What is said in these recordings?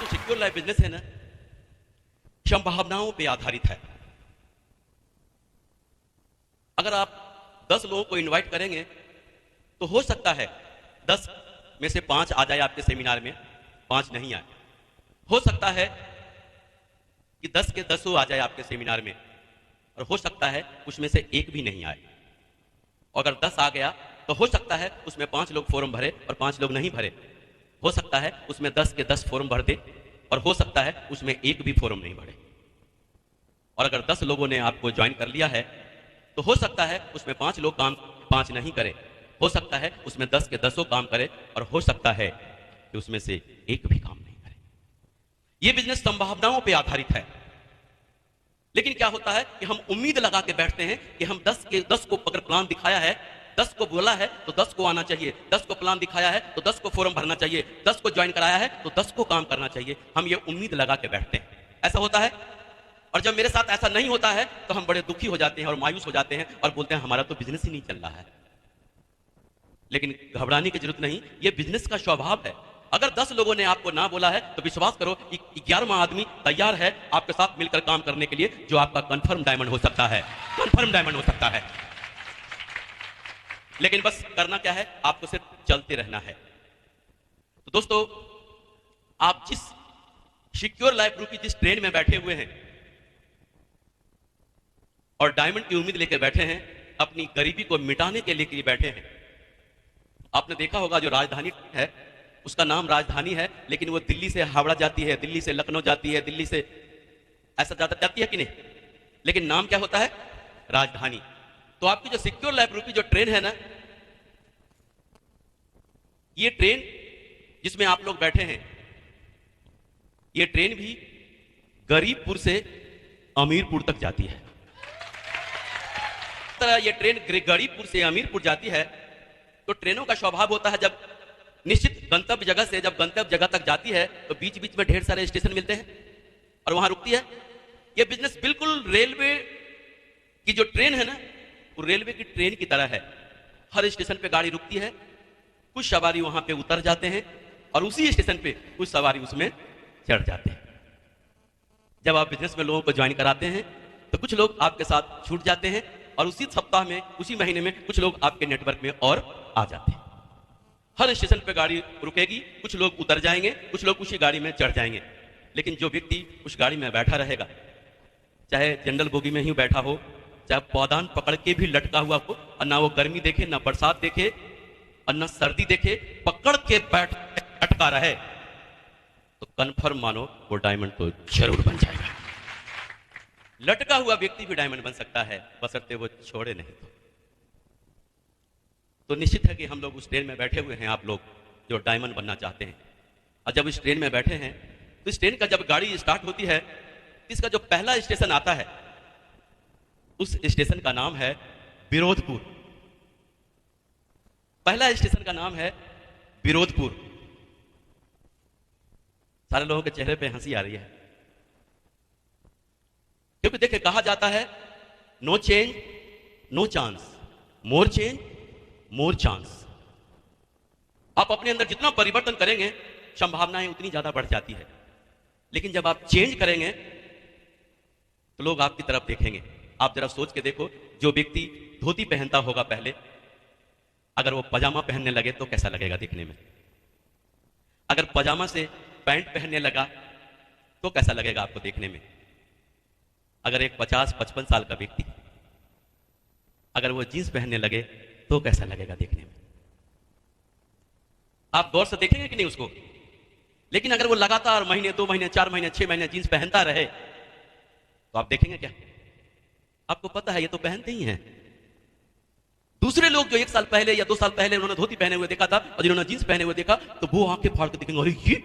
जो secure life business है ना, संभावनाओं पे आधारित है। अगर आप 10 लोगों को इनवाइट करेंगे तो हो सकता है 10 में से 5 आ जाए आपके सेमिनार में, 5 नहीं आए। हो सकता है कि 10 के 10 आ जाए आपके सेमिनार में, और हो सकता है उसमें से एक भी नहीं आए। और अगर 10 आ गया तो हो सकता है उसमें 5 लोग फॉर्म भरे और 5 लोग नहीं भरे। हो सकता है उसमें 10 के 10 फॉर्म भर दे, और हो सकता है उसमें एक भी फॉर्म नहीं भरे। और अगर 10 लोगों ने आपको ज्वाइन कर लिया है तो हो सकता है उसमें 5 लोग काम 5 नहीं करे, हो सकता है उसमें 10 के 10 काम करे, और हो सकता है कि उसमें से एक भी काम नहीं करे। यह बिजनेस संभावनाओं पर आधारित है। लेकिन क्या होता है कि हम उम्मीद लगा के बैठते हैं कि हम 10 के 10 को अगर प्लान दिखाया है, 10 को बोला है तो 10 को आना चाहिए, 10 को प्लान दिखाया है तो 10 को फॉर्म भरना चाहिए, 10 को ज्वाइन कराया है तो 10 को काम करना चाहिए। हम ये उम्मीद लगा के बैठते हैं। ऐसा होता है। और जब मेरे साथ ऐसा नहीं होता है तो हम बड़े दुखी हो जाते हैं और मायूस हो जाते हैं और बोलते हैं हमारा तो बिजनेस ही नहीं चल रहा है। लेकिन घबराने की जरूरत नहीं, ये बिजनेस का स्वभाव है। अगर 10 लोगों ने आपको ना बोला है तो विश्वास करो कि 11वां आदमी तैयार है आपके साथ मिलकर काम करने के लिए, जो आपका कंफर्म डायमंड हो सकता है। कंफर्म डायमंड हो सकता है। लेकिन बस करना क्या है, आपको सिर्फ चलते रहना है। तो दोस्तों, आप जिस सिक्योर लाइफ ग्रुप की जिस ट्रेन में बैठे हुए हैं और डायमंड की उम्मीद लेकर बैठे हैं, अपनी गरीबी को मिटाने के लिए बैठे हैं। आपने देखा होगा जो राजधानी है उसका नाम राजधानी है, लेकिन वो दिल्ली से हावड़ा जाती है, दिल्ली से लखनऊ जाती है, दिल्ली से ऐसा जाती है कि नहीं, लेकिन नाम क्या होता है, राजधानी। तो आपकी जो सिक्योर लाइफ ग्रुप की जो ट्रेन है ना, ये ट्रेन जिसमें आप लोग बैठे हैं, ये ट्रेन भी गरीबपुर से अमीरपुर तक जाती है। तरह ये ट्रेन गरीबपुर से अमीरपुर जाती है तो ट्रेनों का स्वभाव होता है जब निश्चित गंतव्य जगह से जब गंतव्य जगह तक जाती है तो बीच बीच में ढेर सारे स्टेशन मिलते हैं और वहां रुकती है। ये बिजनेस बिल्कुल रेलवे की जो ट्रेन है ना, वो रेलवे की ट्रेन की तरह है। हर स्टेशन पे गाड़ी रुकती है, कुछ सवारी वहां पे उतर जाते हैं और उसी स्टेशन पे कुछ सवारी उसमें चढ़ जाते हैं। जब आप बिजनेस में लोगों को ज्वाइन कराते हैं तो कुछ लोग आपके साथ छूट जाते हैं और उसी सप्ताह में, उसी महीने में कुछ लोग आपके नेटवर्क में और आ जाते हैं। हर स्टेशन पे गाड़ी रुकेगी, कुछ लोग उतर जाएंगे, कुछ लोग उसी गाड़ी में चढ़ जाएंगे। लेकिन जो व्यक्ति उस गाड़ी में बैठा रहेगा, चाहे जनरल बोगी में ही बैठा हो, चाहे पौधान पकड़ के भी लटका हुआ हो, और ना वो गर्मी देखे, ना बरसात देखे और ना सर्दी देखे, पकड़ के बैठ अटका रहे, तो कन्फर्म मानो वो डायमंड तो जरूर बन जाएगा। लटका हुआ व्यक्ति भी डायमंड बन सकता है, बशर्ते वो छोड़े नहीं तो निश्चित है कि हम लोग उस ट्रेन में बैठे हुए हैं, आप लोग जो डायमंड बनना चाहते हैं। और जब इस ट्रेन में बैठे हैं तो इस ट्रेन का जब गाड़ी स्टार्ट होती है, इसका जो पहला स्टेशन आता है उस स्टेशन का नाम है विरोधपुर। पहला स्टेशन का नाम है विरोधपुर। सारे लोगों के चेहरे पे हंसी आ रही है, क्योंकि देखिए कहा जाता है नो चेंज नो चांस, मोर चेंज मोर चांस। आप अपने अंदर जितना परिवर्तन करेंगे संभावनाएं उतनी ज्यादा बढ़ जाती है। लेकिन जब आप चेंज करेंगे तो लोग आपकी तरफ देखेंगे। आप जरा सोच के देखो, जो व्यक्ति धोती पहनता होगा पहले, अगर वो पजामा पहनने लगे तो कैसा लगेगा देखने में? अगर पजामा से पैंट पहनने लगा तो कैसा लगेगा आपको देखने में? अगर एक 50-55 साल का व्यक्ति अगर वो जींस पहनने लगे तो कैसा लगेगा देखने में? आप गौर से देखेंगे कि नहीं उसको? लेकिन अगर वो लगातार महीने, 2 महीने, 4 महीने, 6 महीने जींस पहनता रहे तो आप देखेंगे क्या? आपको पता है ये तो पहनते ही हैं। दूसरे लोग जो 1 साल पहले या 2 साल पहले उन्होंने धोती पहने हुए देखा था और जिन्होंने जींस पहने हुए देखा तो वो आंखें फाड़ के देखेंगे, अरे ये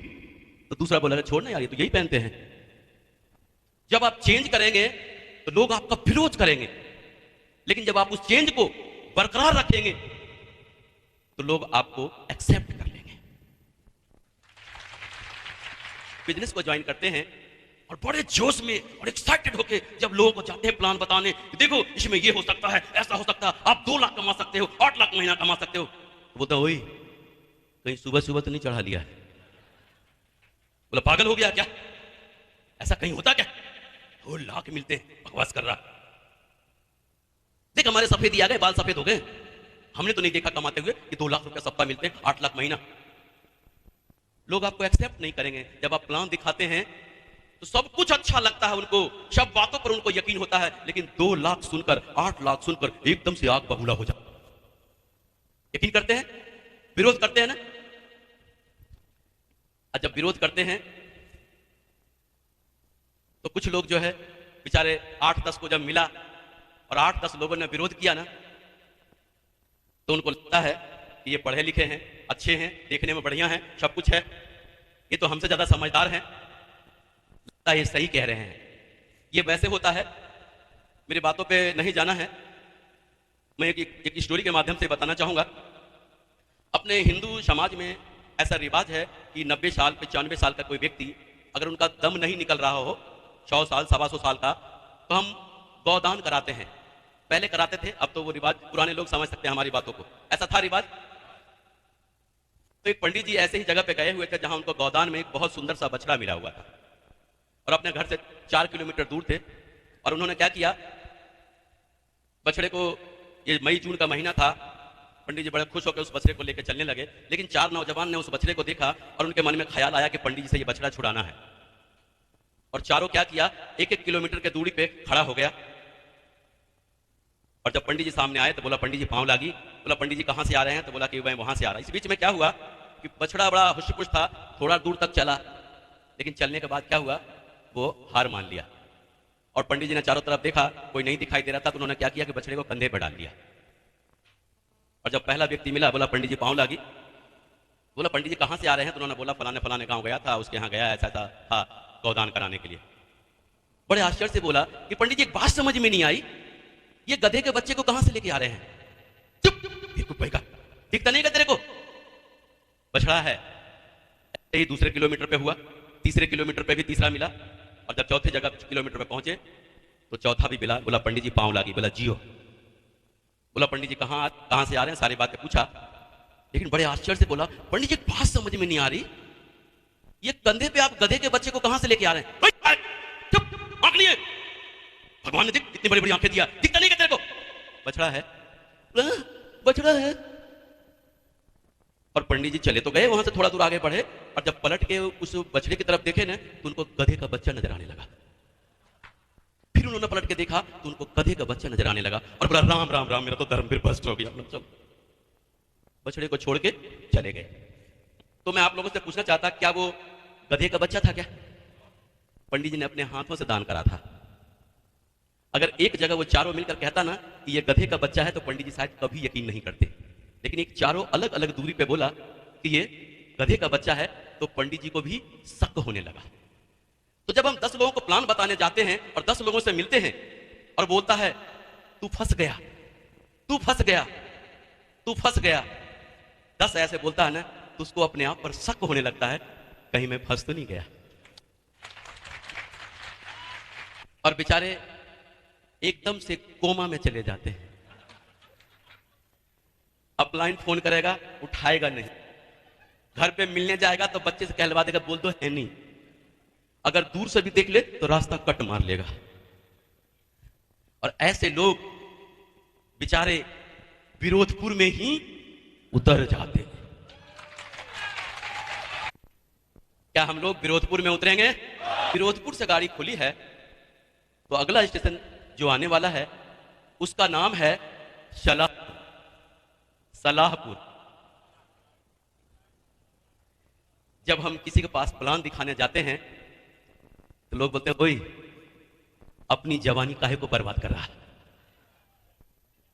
तो दूसरा बोला छोड़ना यार, ये तो यही पहनते हैं। जब आप चेंज करेंगे तो लोग आपका विरोध करेंगे, लेकिन जब आप उस चेंज को बरकरार रखेंगे तो लोग आपको एक्सेप्ट कर लेंगे। बिजनेस को ज्वाइन करते हैं और बड़े जोश में और एक्साइटेड होके जब लोगों को जाते हैं प्लान बताने, देखो इसमें ये हो सकता है, ऐसा हो सकता है, आप 2 लाख कमा सकते हो, 8 लाख महीना कमा सकते हो। तो बोलता ओए कहीं सुबह सुबह तो नहीं चढ़ा लिया है? बोला पागल हो गया क्या, ऐसा कहीं होता क्या, 2 लाख मिलते हैं, बकवास कर रहा। देख हमारे सफेद आ गए, बाल सफेद हो गए, हमने तो नहीं देखा कमाते हुए कि 2 लाख रुपया सप्ताह मिलते हैं, 8 लाख महीना। लोग आपको एक्सेप्ट नहीं करेंगे। जब आप प्लान दिखाते हैं तो सब कुछ अच्छा लगता है उनको, सब बातों पर उनको यकीन होता है, लेकिन 2 लाख सुनकर, 8 लाख सुनकर एकदम से आग बबूला हो जाता। यकीन करते हैं, विरोध करते हैं ना। और जब विरोध करते हैं तो कुछ लोग जो है बेचारे 8-10 को जब मिला और 8-10 लोगों ने विरोध किया ना, तो उनको लगता है कि ये पढ़े लिखे हैं, अच्छे हैं, देखने में बढ़िया हैं, सब कुछ है, ये तो हमसे ज्यादा समझदार हैं, लगता है ये सही कह रहे हैं। ये वैसे होता है, मेरी बातों पे नहीं जाना है, मैं एक स्टोरी के माध्यम से बताना चाहूंगा। अपने हिंदू समाज में ऐसा रिवाज है कि 90 साल 95 साल का कोई व्यक्ति अगर उनका दम नहीं निकल रहा हो, 100 साल 125 साल का, तो हम गौदान कराते हैं। पहले कराते थे, अब तो वो रिवाज पुराने लोग समझ सकते हैं हमारी बातों को, ऐसा था रिवाज। तो एक पंडित जी ऐसे ही जगह पे गए हुए थे जहां उनको गौदान में एक बहुत सुंदर सा बछड़ा मिला हुआ था, और अपने घर से 4 किलोमीटर दूर थे। और उन्होंने क्या किया, बछड़े को, ये मई जून का महीना था, पंडित जी बड़े खुश होकर उस बछड़े को लेकर चलने लगे, लेकिन 4 नौजवान ने उस बछड़े को देखा और उनके मन में ख्याल आया कि पंडित जी से ये बछड़ा छुड़ाना है। और चारों क्या किया, 1-1 किलोमीटर के दूरी पे खड़ा हो गया। और जब पंडित जी सामने आए तो बोला पंडित जी पांव लागी। बोला पंडित जी कहां से आ रहे हैं, तो बोला कि मैं वहां से आ रहा। इस बीच में क्या हुआ कि बछड़ा बड़ा हुश-पुश था, थोड़ा दूर तक चला, लेकिन चलने के बाद क्या हुआ, वो हार मान लिया। और पंडित जी ने चारों तरफ देखा, कोई नहीं दिखाई दे रहा था, तो उन्होंने क्या किया कि बछड़े को कंधे पर डाल लिया। और जब पहला व्यक्ति मिला, बोला पंडित जी पांव लागी। बोला पंडित जी कहां से आ रहे हैं, तो उन्होंने बोला फलाने फलाने गांव गया था, उसके यहाँ गया, ऐसा ऐसा था गौदान कराने के लिए। बड़े आश्चर्य से बोला कि पंडित जी एक बात समझ में नहीं आई, ये गधे के बच्चे को कहां से लेके आ रहे हैं। चुप, दिखता नहीं तेरे को, बछड़ा है। ऐसे ही दूसरे किलोमीटर पे हुआ, तीसरे किलोमीटर पे भी तीसरा मिला, और जब चौथे जगह किलोमीटर पे पहुंचे तो चौथा भी मिला। बोला पंडित जी पांव लागी। बोला जियो। बोला पंडित जी कहां से आ रहे हैं, सारी बातें पूछा, लेकिन बड़े आश्चर्य से बोला पंडित जी एक बात समझ में नहीं आ रही, ये कंधे पे आप गधे के बच्चे को कहां से लेके आ रहे हैं। चुप, आंख लिए, भगवान ने देख कितनी बड़ी बड़ी आंखें दिया, दिखता नहीं क्या तेरे को, बछड़ा है, बछड़ा है। और पंडित जी चले तो गए, वहां से थोड़ा दूर आगे बढ़े, और जब पलट के उस बछड़े की तरफ देखे ना, तो उनको गधे का बच्चा नजर आने लगा। फिर उन्होंने पलट के देखा तो उनको गधे का बच्चा नजर आने लगा, और बोला राम राम राम, मेरा तो धर्म फिर भ्रष्ट हो गया। चलो, बछड़े को छोड़ के चले गए। तो मैं आप लोगों से पूछना चाहता, क्या वो गधे का बच्चा था क्या? पंडित जी ने अपने हाथों से दान करा था। अगर एक जगह वो चारों मिलकर कहता ना कि ये गधे का बच्चा है, तो पंडित जी शायद कभी यकीन नहीं करते, लेकिन एक चारों अलग अलग दूरी पे बोला कि ये गधे का बच्चा है, तो पंडित जी को भी शक होने लगा। तो जब हम 10 लोगों को प्लान बताने जाते हैं और 10 लोगों से मिलते हैं और बोलता है तू फंस गया, तू फंस गया, तू फंस गया, 10 ऐसे बोलता है ना, तो उसको अपने आप पर शक होने लगता है, कहीं मैं फंस तो नहीं गया। और बेचारे एकदम से कोमा में चले जाते हैं। अपलाइन फोन करेगा, उठाएगा नहीं, घर पे मिलने जाएगा तो बच्चे से कहलवा देगा, बोल दो है नहीं, अगर दूर से भी देख ले तो रास्ता कट मार लेगा। और ऐसे लोग बेचारे विरोधपुर में ही उतर जाते हैं। क्या हम लोग विरोधपुर में उतरेंगे? विरोधपुर से गाड़ी खुली है तो अगला स्टेशन जो आने वाला है उसका नाम है सलाहपुर। जब हम किसी के पास प्लान दिखाने जाते हैं तो लोग बोलते हैं, ओए अपनी जवानी काहे को बर्बाद कर रहा है,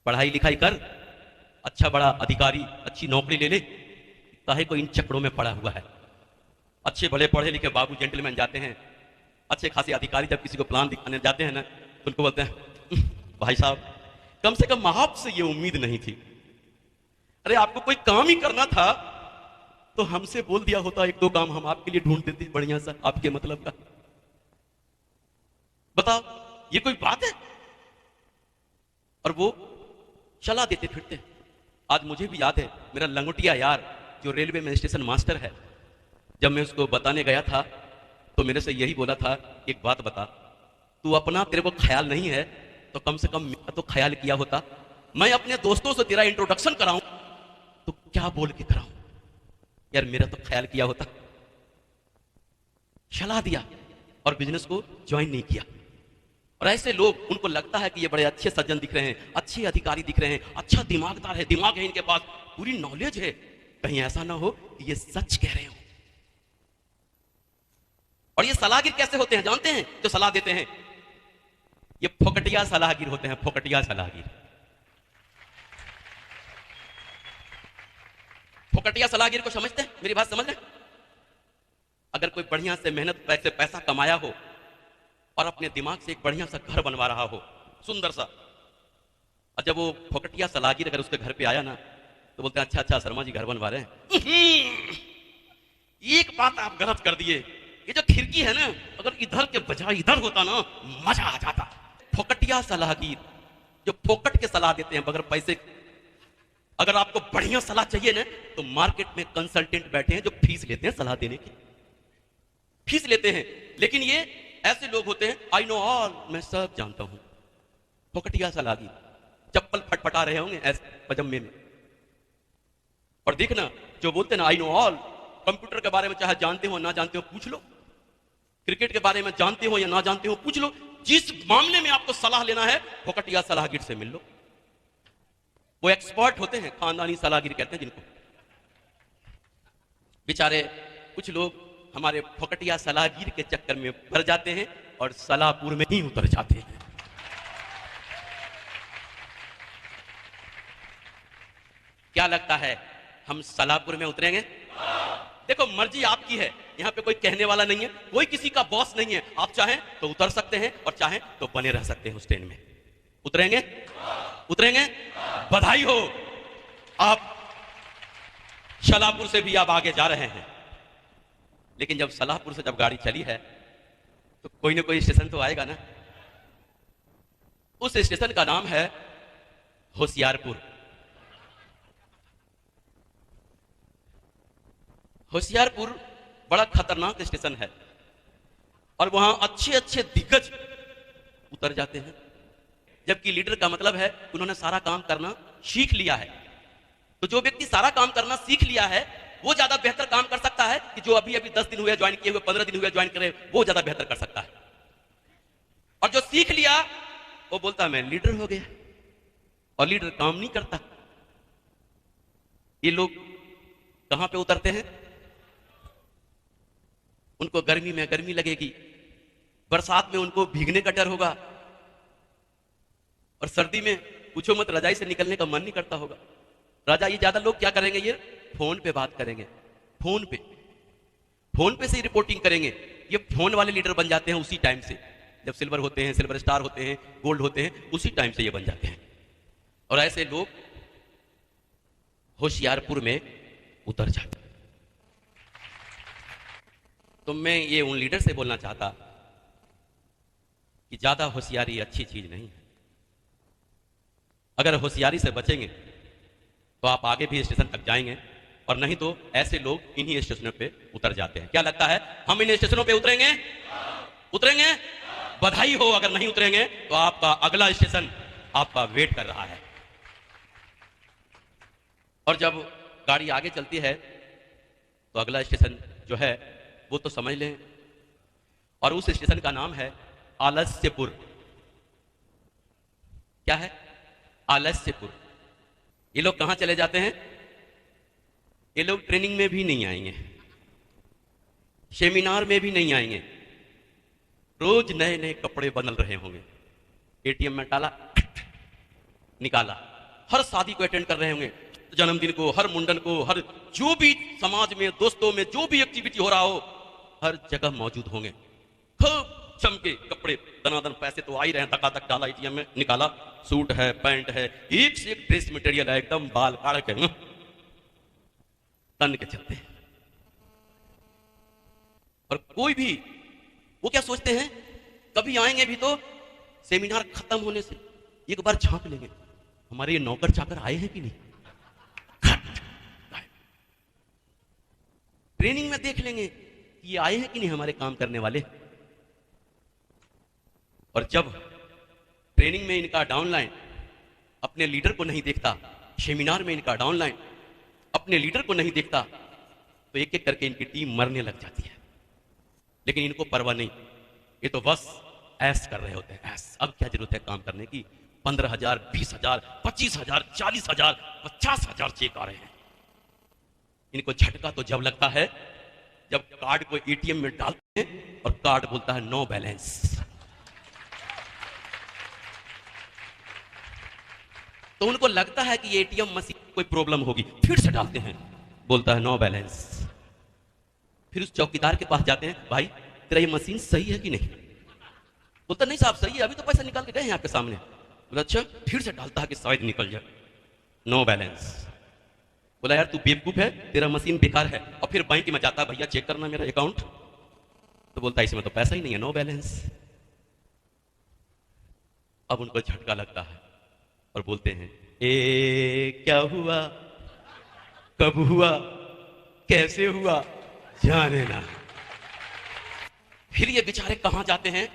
पढ़ाई लिखाई कर, अच्छा बड़ा अधिकारी अच्छी नौकरी ले ले, काहे को इन चक्रों में पड़ा हुआ है। अच्छे बड़े पढ़े लिखे बाबू जेंटलमैन जाते हैं, अच्छे खासे अधिकारी जब किसी को प्लान दिखाने जाते हैं ना, तो उनको बोलते हैं, भाई साहब कम से कम आपसे ये उम्मीद नहीं थी, अरे आपको कोई काम ही करना था तो हमसे बोल दिया होता, 1-2 काम हम आपके लिए ढूंढ देते बढ़िया सा आपके मतलब का। बताओ ये कोई बात है? और वो चला देते फिरते। आज मुझे भी याद है, मेरा लंगोटिया यार जो रेलवे में स्टेशन मास्टर है, जब मैं उसको बताने गया था तो मेरे से यही बोला था, एक बात बता, तू अपना तेरे को ख्याल नहीं है तो कम से कम मेरा तो ख्याल किया होता। मैं अपने दोस्तों से तेरा इंट्रोडक्शन कराऊं तो क्या बोल के कराऊं? यार मेरा तो ख्याल किया होता। सलाह दिया और बिजनेस को ज्वाइन नहीं किया। और ऐसे लोग, उनको लगता है कि ये बड़े अच्छे सज्जन दिख रहे हैं, अच्छे अधिकारी दिख रहे हैं, अच्छा दिमागदार है, दिमाग है इनके पास, पूरी नॉलेज है, कहीं ऐसा ना हो कि ये सच कह रहे हो। और ये सलाहगिर कैसे होते हैं जानते हैं? जो सलाह देते हैं ये फोकटिया सलाहगिर होते हैं, फोकटिया सलाहगिर। फोकटिया सलाहगिर को समझते हैं? मेरी बात समझ रहे हैं? अगर कोई बढ़िया से मेहनत से पैसा कमाया हो और अपने दिमाग से एक बढ़िया सा घर बनवा रहा हो, सुंदर सा, और जब वो फोकटिया सलाहगिर अगर उसके घर पे आया ना तो बोलते हैं अच्छा अच्छा शर्मा जी घर बनवा रहे हैं। एक बात आप गलत कर दिए, ये जो खिड़की है ना अगर इधर के बजाय इधर होता ना मजा आ जाता। फोकटिया सलाहगिर जो फोकट के सलाह देते हैं बगैर पैसे। अगर आपको बढ़िया सलाह चाहिए ना तो मार्केट में कंसल्टेंट बैठे हैं जो फीस लेते हैं सलाह देने की, फीस लेते हैं। लेकिन ये ऐसे लोग होते हैं, आई नो ऑल, मैं सब जानता हूं। फोकटिया सलाहगिर चप्पल फटफटा रहे होंगे ऐसे पजम्मे में। और देखना जो बोलते हैं ना आई नो ऑल, कंप्यूटर के बारे में चाहे जानते हो ना जानते हो पूछ लो, क्रिकेट के बारे में जानते हो या ना जानते हो पूछ लो, जिस मामले में आपको सलाह लेना है फोकटिया सलाहगिर से मिल लो। वो एक्सपर्ट होते हैं, खानदानी सलाहगिर कहते हैं जिनको। बेचारे कुछ लोग हमारे फोकटिया सलाहगिर के चक्कर में पड़ जाते हैं और सलाहपुर में ही उतर जाते हैं। क्या लगता है हम सलाहपुर में उतरेंगे? देखो मर्जी आपकी है, यहां पे कोई कहने वाला नहीं है, कोई किसी का बॉस नहीं है। आप चाहें तो उतर सकते हैं और चाहें तो बने रह सकते हैं उस ट्रेन में। उतरेंगे? उतरेंगे? बधाई हो, आप सलाहपुर से भी आप आगे जा रहे हैं। लेकिन जब सलाहपुर से जब गाड़ी चली है तो कोई ना कोई स्टेशन तो आएगा ना। उस स्टेशन का नाम है होशियारपुर। होशियारपुर बड़ा खतरनाक स्टेशन है और वहां अच्छे अच्छे दिग्गज उतर जाते हैं। जबकि लीडर का मतलब है उन्होंने सारा काम करना सीख लिया है। तो जो व्यक्ति सारा काम करना सीख लिया है वो ज्यादा बेहतर काम कर सकता है कि जो अभी अभी 10 दिन हुए ज्वाइन किए हुए, 15 दिन हुए ज्वाइन करे, वो ज्यादा बेहतर कर सकता है। और जो सीख लिया वो बोलता मैं लीडर हो गया, और लीडर काम नहीं करता। ये लोग कहां पे उतरते हैं? उनको गर्मी में गर्मी लगेगी, बरसात में उनको भीगने का डर होगा, और सर्दी में पूछो मत रजाई से निकलने का मन नहीं करता होगा। राजा ये ज्यादा लोग क्या करेंगे? ये फोन पे बात करेंगे, फोन पे से रिपोर्टिंग करेंगे। ये फोन वाले लीडर बन जाते हैं उसी टाइम से, जब सिल्वर होते हैं, सिल्वर स्टार होते हैं, गोल्ड होते हैं, उसी टाइम से ये बन जाते हैं। और ऐसे लोग होशियारपुर में उतर जाते हैं। तो मैं ये उन लीडर से बोलना चाहता कि ज्यादा होशियारी अच्छी चीज नहीं है। अगर होशियारी से बचेंगे तो आप आगे भी स्टेशन तक जाएंगे, और नहीं तो ऐसे लोग इन्हीं स्टेशनों पे उतर जाते हैं। क्या लगता है हम इन स्टेशनों पे उतरेंगे? उतरेंगे? बधाई हो। अगर नहीं उतरेंगे तो आपका अगला स्टेशन आपका वेट कर रहा है। और जब गाड़ी आगे चलती है तो अगला स्टेशन जो है वो तो समझ लें, और उस स्टेशन का नाम है आलस्यपुर। क्या है? आलस्यपुर। ये लोग कहां चले जाते हैं? ये लोग ट्रेनिंग में भी नहीं आएंगे, सेमिनार में भी नहीं आएंगे, रोज नए नए कपड़े बदल रहे होंगे, एटीएम में डाला निकाला, हर शादी को अटेंड कर रहे होंगे, जन्मदिन को, हर मुंडन को, हर जो भी समाज में दोस्तों में जो भी एक्टिविटी हो रहा हो हर जगह मौजूद होंगे। खूब चमके कपड़े, दनादन पैसे तो आ ही रहे हैं, धक्का डाला एटीएम में निकाला, सूट है, पैंट है, एक से एक ड्रेस मटेरियल है, एकदम बाल काट के तन के चलते हैं। और कोई भी वो क्या सोचते हैं, कभी आएंगे भी तो सेमिनार खत्म होने से एक बार झांक लेंगे हमारे ये नौकर चाकर आए हैं कि नहीं, ट्रेनिंग में देख लेंगे ये आए हैं कि नहीं हमारे काम करने वाले। और जब ट्रेनिंग में इनका डाउनलाइन अपने लीडर को नहीं देखता, सेमिनार में इनका डाउनलाइन अपने लीडर को नहीं देखता, तो एक एक करके इनकी टीम मरने लग जाती है। लेकिन इनको परवाह नहीं, ये तो बस ऐस कर रहे होते हैं, ऐस। अब क्या जरूरत है काम करने की। 15,000, 20,000, 25,000, 40,000, 50,000 चेक आ रहे हैं। इनको झटका तो जब लगता है जब कार्ड को एटीएम में डालते हैं और कार्ड बोलता है नो बैलेंस। तो उनको लगता है कि एटीएम मशीन कोई प्रॉब्लम होगी, फिर से डालते हैं, बोलता है नो बैलेंस। फिर उस चौकीदार के पास जाते हैं, भाई तेरा ये मशीन सही है कि नहीं? बोलता नहीं साहब सही है, अभी तो पैसा निकाल के गए हैं आपके सामने। बोला अच्छा, फिर से डालता है कि शायद निकल जाए, नो बैलेंस। बोला यार तू बेवकूफ है, तेरा मशीन बेकार है। और फिर बैंक में जाता है, भैया चेक करना मेरा अकाउंट। तो बोलता है इसमें तो पैसा ही नहीं है, नो बैलेंस। अब उनको झटका लगता है और बोलते हैं ए क्या हुआ, कब हुआ, कैसे हुआ, जाने ना। फिर ये बेचारे कहां जाते हैं,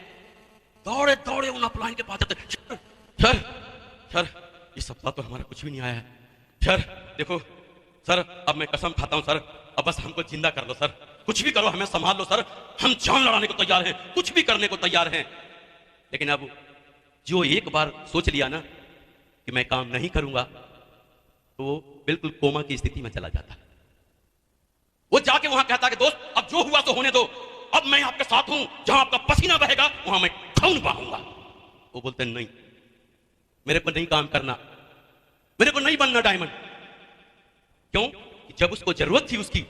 दौड़े दौड़े उन अपलाइन के पास जाते हैं। सर सर इस सप्ताह तो हमारा कुछ भी नहीं आया है सर, देखो सर अब मैं कसम खाता हूं सर, अब बस हमको जिंदा कर लो सर, कुछ भी करो हमें संभाल लो सर, हम जान लड़ाने को तैयार हैं, कुछ भी करने को तैयार हैं। लेकिन अब जो एक बार सोच लिया ना कि मैं काम नहीं करूंगा, तो वो बिल्कुल कोमा की स्थिति में चला जाता है। वो जाके वहां कहता है कि दोस्त अब जो हुआ तो होने दो, अब मैं आपके साथ हूं, जहां आपका पसीना बहेगा वहां मैं खून बहाऊंगा। वो बोलते नहीं, मेरे को नहीं काम करना, मेरे को नहीं बनना डायमंड। क्यों? जब उसको जरूरत थी उसकी,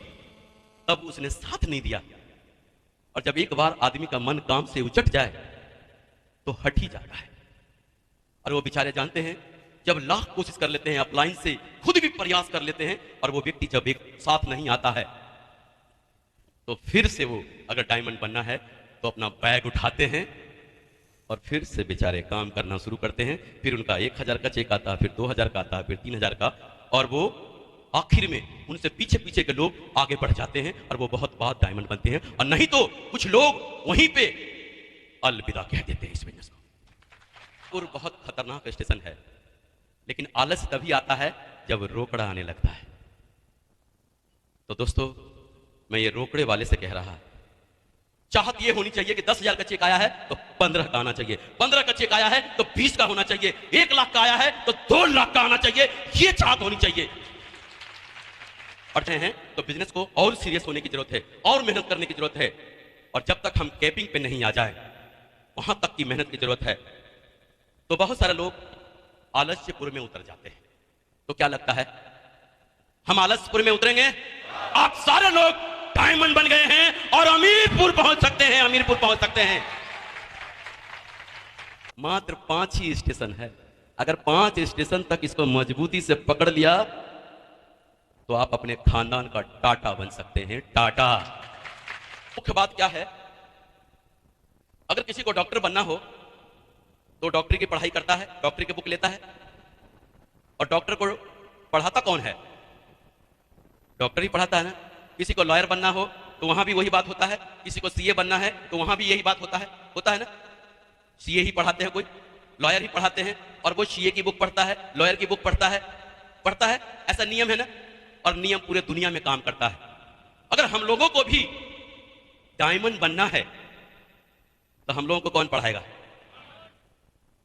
तब उसने साथ नहीं दिया। और जब एक बार आदमी का मन काम से उचट जाए तो हट ही जाता है। और वो बेचारे जानते हैं, जब लाख कोशिश कर लेते हैं, अपलाइन से खुद भी प्रयास कर लेते हैं, और वो व्यक्ति जब एक साथ नहीं आता है, तो फिर से वो अगर डायमंड बनना है तो अपना बैग उठाते हैं और फिर से बेचारे काम करना शुरू करते हैं। फिर उनका 1,000 का चेक आता है, फिर 2,000 का आता है, फिर 3,000 का, और वो आखिर में उनसे पीछे पीछे के लोग आगे बढ़ जाते हैं और वो बहुत बहुत डायमंड बनते हैं। और नहीं तो कुछ लोग वहीं पे अलविदा कह देते हैं इस बिजनेस को। और बहुत खतरनाक स्टेशन है, लेकिन आलस तभी आता है जब रोकड़ा आने लगता है। तो दोस्तों मैं ये रोकड़े वाले से कह रहा, चाहत ये होनी चाहिए कि 10,000 का चेक आया है तो 15 का आना चाहिए, 15 का चेक आया है तो 20 का होना चाहिए, 1 लाख का आया है तो 2 लाख का आना चाहिए, ये चाहत होनी चाहिए। पढ़ते हैं तो बिजनेस को और सीरियस होने की जरूरत है, और मेहनत करने की जरूरत है। और जब तक हम कैपिंग पे नहीं आ जाए, वहां तक की मेहनत की जरूरत है। तो बहुत सारे लोग आलस्यपुर में उतर जाते हैं। तो क्या लगता है हम आलस्यपुर में उतरेंगे? आप सारे लोग डायमंड बन गए हैं और अमीरपुर पहुंच सकते हैं, अमीरपुर पहुंच सकते हैं। मात्र 5 ही स्टेशन है। अगर 5 स्टेशन तक इसको मजबूती से पकड़ लिया तो आप अपने खानदान का टाटा बन सकते हैं, टाटा। मुख्य बात क्या है, अगर किसी को डॉक्टर बनना हो तो डॉक्टरी की पढ़ाई करता है, डॉक्टरी की बुक लेता है। और डॉक्टर को पढ़ाता कौन है? डॉक्टर ही पढ़ाता है ना। किसी को लॉयर बनना हो तो वहां भी वही बात होता है, किसी को सीए बनना है तो वहां भी यही बात होता है ना। सीए ही पढ़ाते हैं, कोई लॉयर ही पढ़ाते हैं, और वो सीए की बुक पढ़ता है, लॉयर की बुक पढ़ता है। ऐसा नियम है ना, और नियम पूरे दुनिया में काम करता है। अगर हम लोगों को भी डायमंड बनना है तो हम लोगों को कौन पढ़ाएगा?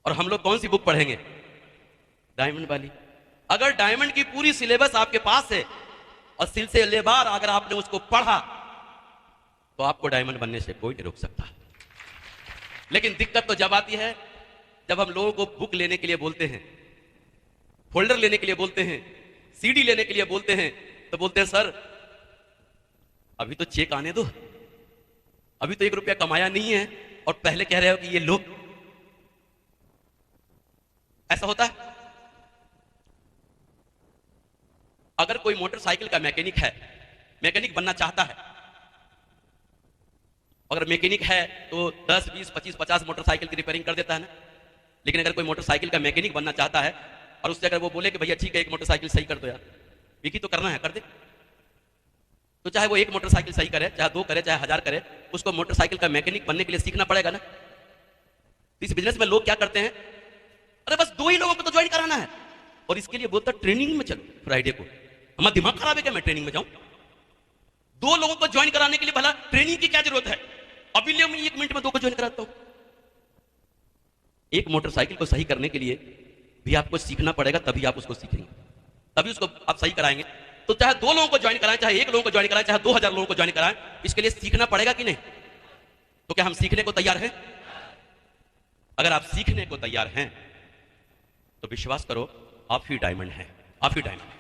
और हम लोग कौन सी बुक पढ़ेंगे? डायमंड वाली। अगर डायमंड की पूरी सिलेबस आपके पास है और सिलसिलेवार अगर आपने उसको पढ़ा तो आपको डायमंड बनने से कोई नहीं रोक सकता। लेकिन दिक्कत तो जब आती है जब हम लोगों को बुक लेने के लिए बोलते हैं, फोल्डर लेने के लिए बोलते हैं, सीडी लेने के लिए बोलते हैं, तो बोलते हैं सर अभी तो चेक आने दो, अभी तो 1 रुपया कमाया नहीं है और पहले कह रहे हो कि ये लो। ऐसा होता है। अगर कोई मोटरसाइकिल का मैकेनिक है, मैकेनिक बनना चाहता है, अगर मैकेनिक है तो 10, 20, 25, 50 मोटरसाइकिल की रिपेयरिंग कर देता है ना। लेकिन अगर कोई मोटरसाइकिल का मैकेनिक बनना चाहता है और उससे अगर वो बोले कि भैया ठीक है 1 मोटरसाइकिल सही कर दो यार, विकी तो करना है, कर दे, तो चाहे वो एक मोटरसाइकिल सही करे, चाहे 2 करे, चाहे 1000 करे, उसको मोटरसाइकिल का मैकेनिक बनने के लिए सीखना पड़ेगा ना। इस बिजनेस में लोग क्या करते हैं, अरे बस 2 ही लोगों को तो ज्वाइन कराना है, और इसके लिए बोलता ट्रेनिंग में चलो फ्राइडे को। हमारा दिमाग खराब है क्या, मैं ट्रेनिंग में जाऊं? 2 लोगों को ज्वाइन कराने के लिए भला ट्रेनिंग की क्या जरूरत है? अभी ले मैं 1 मिनट में 2 को ज्वाइन कराता हूं। एक मोटरसाइकिल को सही करने के लिए भी आपको सीखना पड़ेगा, तभी आप उसको सीखेंगे, तभी उसको आप सही कराएंगे। तो चाहे 2 लोगों को ज्वाइन कराएं, चाहे 1 लोगों को ज्वाइन कराएं, चाहे 2000 लोगों को ज्वाइन कराएं, इसके लिए सीखना पड़ेगा कि नहीं? तो क्या हम सीखने को तैयार हैं? अगर आप सीखने को तैयार हैं तो विश्वास करो, आप ही डायमंड हैं, आप ही डायमंड।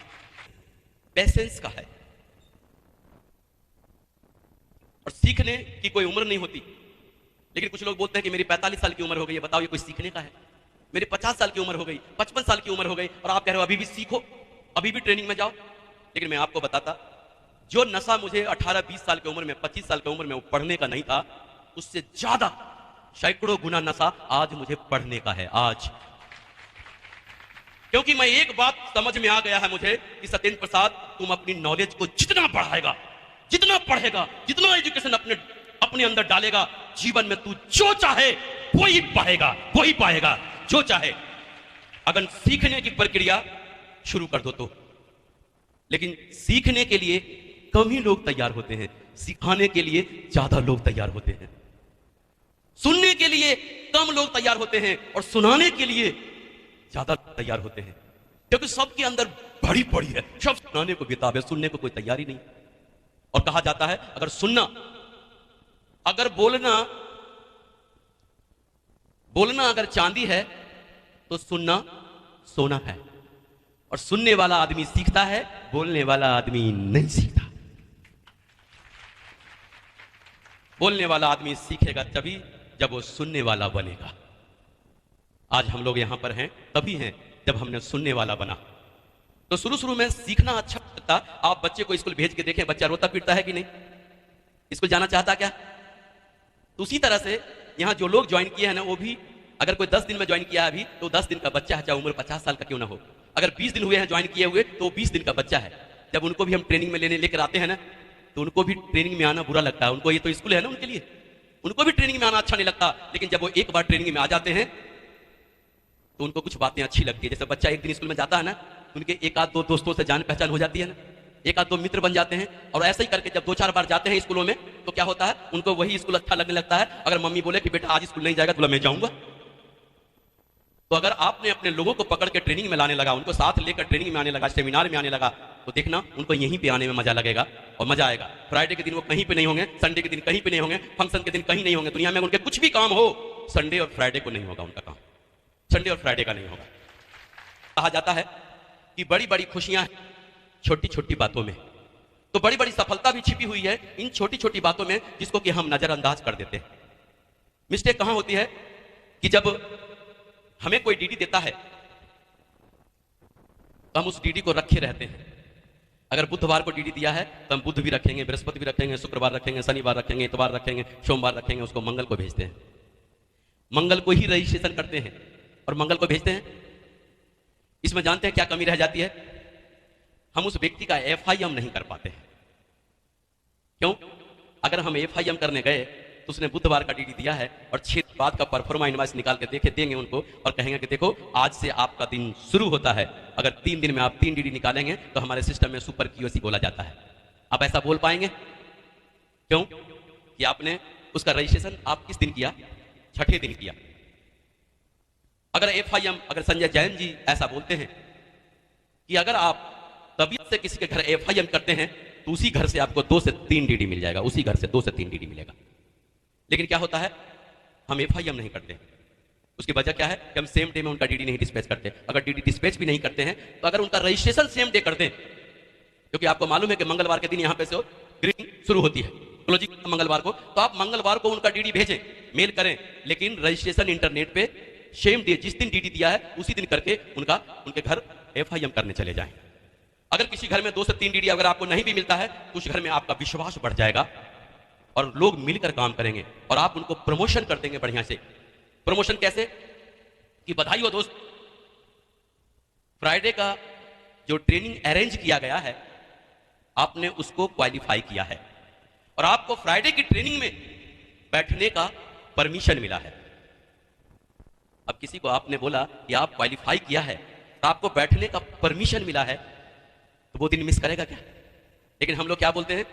पेशेंस का है, और सीखने की कोई उम्र नहीं होती। लेकिन कुछ लोग बोलते हैं कि मेरी 45 साल की उम्र हो गई है, बताओ ये कोई सीखने का है? मेरी 50 साल की उम्र हो गई, 55 साल की उम्र हो गई, और आप कह रहे हो अभी भी सीखो, अभी भी ट्रेनिंग में जाओ। लेकिन मैं आपको बताता, जो नशा मुझे 18-20 साल की उम्र में, 25 साल की उम्र में वो पढ़ने का नहीं था, उससे ज्यादा सैकड़ों गुना नशा आज मुझे पढ़ने का है। आज क्योंकि मैं एक बात समझ में आ गया है मुझे कि सत्येंद्र प्रसाद, तुम अपनी नॉलेज को जितना बढ़ाएगा, जितना पढ़ेगा, जितना एजुकेशन अपने अंदर डालेगा, जीवन में तू जो चाहे वही पाएगा, वही पाएगा जो चाहे। अगर सीखने की प्रक्रिया शुरू कर दो तो। लेकिन सीखने के लिए कम ही लोग तैयार होते हैं, सिखाने के लिए ज्यादा लोग तैयार होते हैं। सुनने के लिए कम लोग तैयार होते हैं, और सुनाने के लिए ज्यादा तैयार होते हैं, क्योंकि सबके अंदर बड़ी बड़ी है, सब सुनाने को बेताब है, सुनने को कोई तैयारी नहीं। और कहा जाता है अगर सुनना, अगर बोलना अगर चांदी है तो सुनना सोना है। और सुनने वाला आदमी सीखता है, बोलने वाला आदमी नहीं सीखता। बोलने वाला आदमी सीखेगा तभी जब वो सुनने वाला बनेगा। आज हम लोग यहां पर हैं तभी हैं जब हमने सुनने वाला बना। तो शुरू में सीखना अच्छा लगता। आप बच्चे को स्कूल भेज के देखें, बच्चा रोता पीटता है कि नहीं? स्कूल जाना चाहता क्या? तो उसी तरह से यहां जो लोग ज्वाइन किए हैं ना, वो भी अगर कोई 10 दिन में ज्वाइन किया है अभी, तो 10 दिन का बच्चा है, चाहे उम्र 50 साल का क्यों ना हो। अगर 20 दिन हुए हैं ज्वाइन किए हुए, तो 20 दिन का बच्चा है। जब उनको भी हम ट्रेनिंग में लेकर आते हैं ना, तो उनको भी ट्रेनिंग में आना बुरा लगता है। उनको ये तो स्कूल है ना उनके लिए, उनको भी ट्रेनिंग में आना अच्छा नहीं लगता। लेकिन जब वो एक बार ट्रेनिंग में आ जाते हैं तो उनको कुछ बातें अच्छी लगती है। जैसे बच्चा एक दिन स्कूल में जाता है ना, तो उनके 1-2 दोस्तों से जान पहचान हो जाती है ना, 1-2 मित्र बन जाते हैं। और ऐसे ही करके जब 2-4 बार जाते हैं स्कूलों में, तो क्या होता है, उनको वही स्कूल अच्छा लगने लगता है। अगर मम्मी बोले कि बेटा आज स्कूल नहीं जाएगा, तो मैं जाऊंगा। तो अगर आपने अपने लोगों को पकड़ के ट्रेनिंग में लाने लगा, उनको साथ लेकर ट्रेनिंग में आने लगा, सेमिनार में आने लगा, तो देखना उनको यहीं पे आने में मजा लगेगा और मजा आएगा। फ्राइडे के दिन वो कहीं पे नहीं होंगे, संडे के दिन कहीं पे नहीं होंगे, फंक्शन के दिन कहीं नहीं होंगे। दुनिया में उनके कुछ भी काम हो, संडे और फ्राइडे को नहीं होगा उनका काम, संडे और फ्राइडे का नहीं होगा। कहा जाता है कि बड़ी बड़ी खुशियां छोटी छोटी बातों में, तो बड़ी बड़ी सफलता भी छिपी हुई है इन छोटी छोटी बातों में, जिसको कि हम नजरअंदाज कर देते हैं। मिस्टेक कहां होती है कि जब हमें कोई डीडी देता है तो हम उस डीडी को रखे रहते हैं। अगर बुधवार को डीडी दिया है तो हम बुध भी रखेंगे, बृहस्पति भी रखेंगे, शुक्रवार रखेंगे, शनिवार रखेंगे, इतवार रखेंगे, सोमवार रखेंगे, उसको मंगल को भेजते हैं। मंगल को ही रजिस्ट्रेशन करते हैं और मंगल को भेजते हैं। इसमें जानते हैं क्या कमी रह जाती है? हम उस व्यक्ति का एफआईएम नहीं कर पाते हैं। क्यों? अगर हम एफआईएम करने गए तो उसने बुधवार का डीडी दिया है और 6 दिन बाद का परफॉर्मा इनवॉइस निकाल के देंगे उनको और कहेंगे कि देखो आज से आपका दिन शुरू होता है। अगर 3 दिन में आप 3 डीडी निकालेंगे तो हमारे सिस्टम में सुपर क्यूसी बोला जाता है। आप ऐसा बोल पाएंगे? क्यों? कि आपने उसका रजिस्ट्रेशन आप किस दिन किया? 6ठे दिन किया। अगर एफआईएम, अगर संजय जैन जी ऐसा बोलते हैं कि अगर आप तबीयत से किसी के घर एफआईएम करते हैं तो उसी घर से आपको 2 से 3 डीडी मिल जाएगा, उसी घर से 2 से 3 डीडी मिलेगा। लेकिन क्या होता है, हम एफआईएम नहीं करते। उसकी वजह क्या है कि हम सेम डे में उनका डीडी नहीं डिस्पैच करते। अगर डीडी डिस्पैच भी नहीं करते हैं तो अगर उनका रजिस्ट्रेशन सेम डे कर दें, क्योंकि आपको मालूम है कि मंगलवार के दिन यहां पे से ग्रीन शुरू होती है मंगलवार को, तो आप मंगलवार को उनका डीडी भेजें, मेल करें, लेकिन रजिस्ट्रेशन इंटरनेट पे सेम डे जिस दिन डीडी दिया है उसी दिन करके उनके घर एफआईएम करने चले जाएं। अगर किसी घर में 2 से 3 डीडी अगर आपको नहीं भी मिलता है तो उस घर में आपका विश्वास बढ़ जाएगा और लोग मिलकर काम करेंगे और आप उनको प्रमोशन कर देंगे बढ़िया से। प्रमोशन कैसे? कि बधाई हो दोस्त, फ्राइडे का जो ट्रेनिंग अरेंज किया गया है आपने उसको क्वालिफाई किया है और आपको फ्राइडे की ट्रेनिंग में बैठने का परमिशन मिला है। अब किसी को आपने बोला कि आप क्वालिफाई किया है तो आपको बैठने का परमिशन मिला है, तो वो दिन मिस करेगा क्या? लेकिन हम लोग क्या बोलते हैं,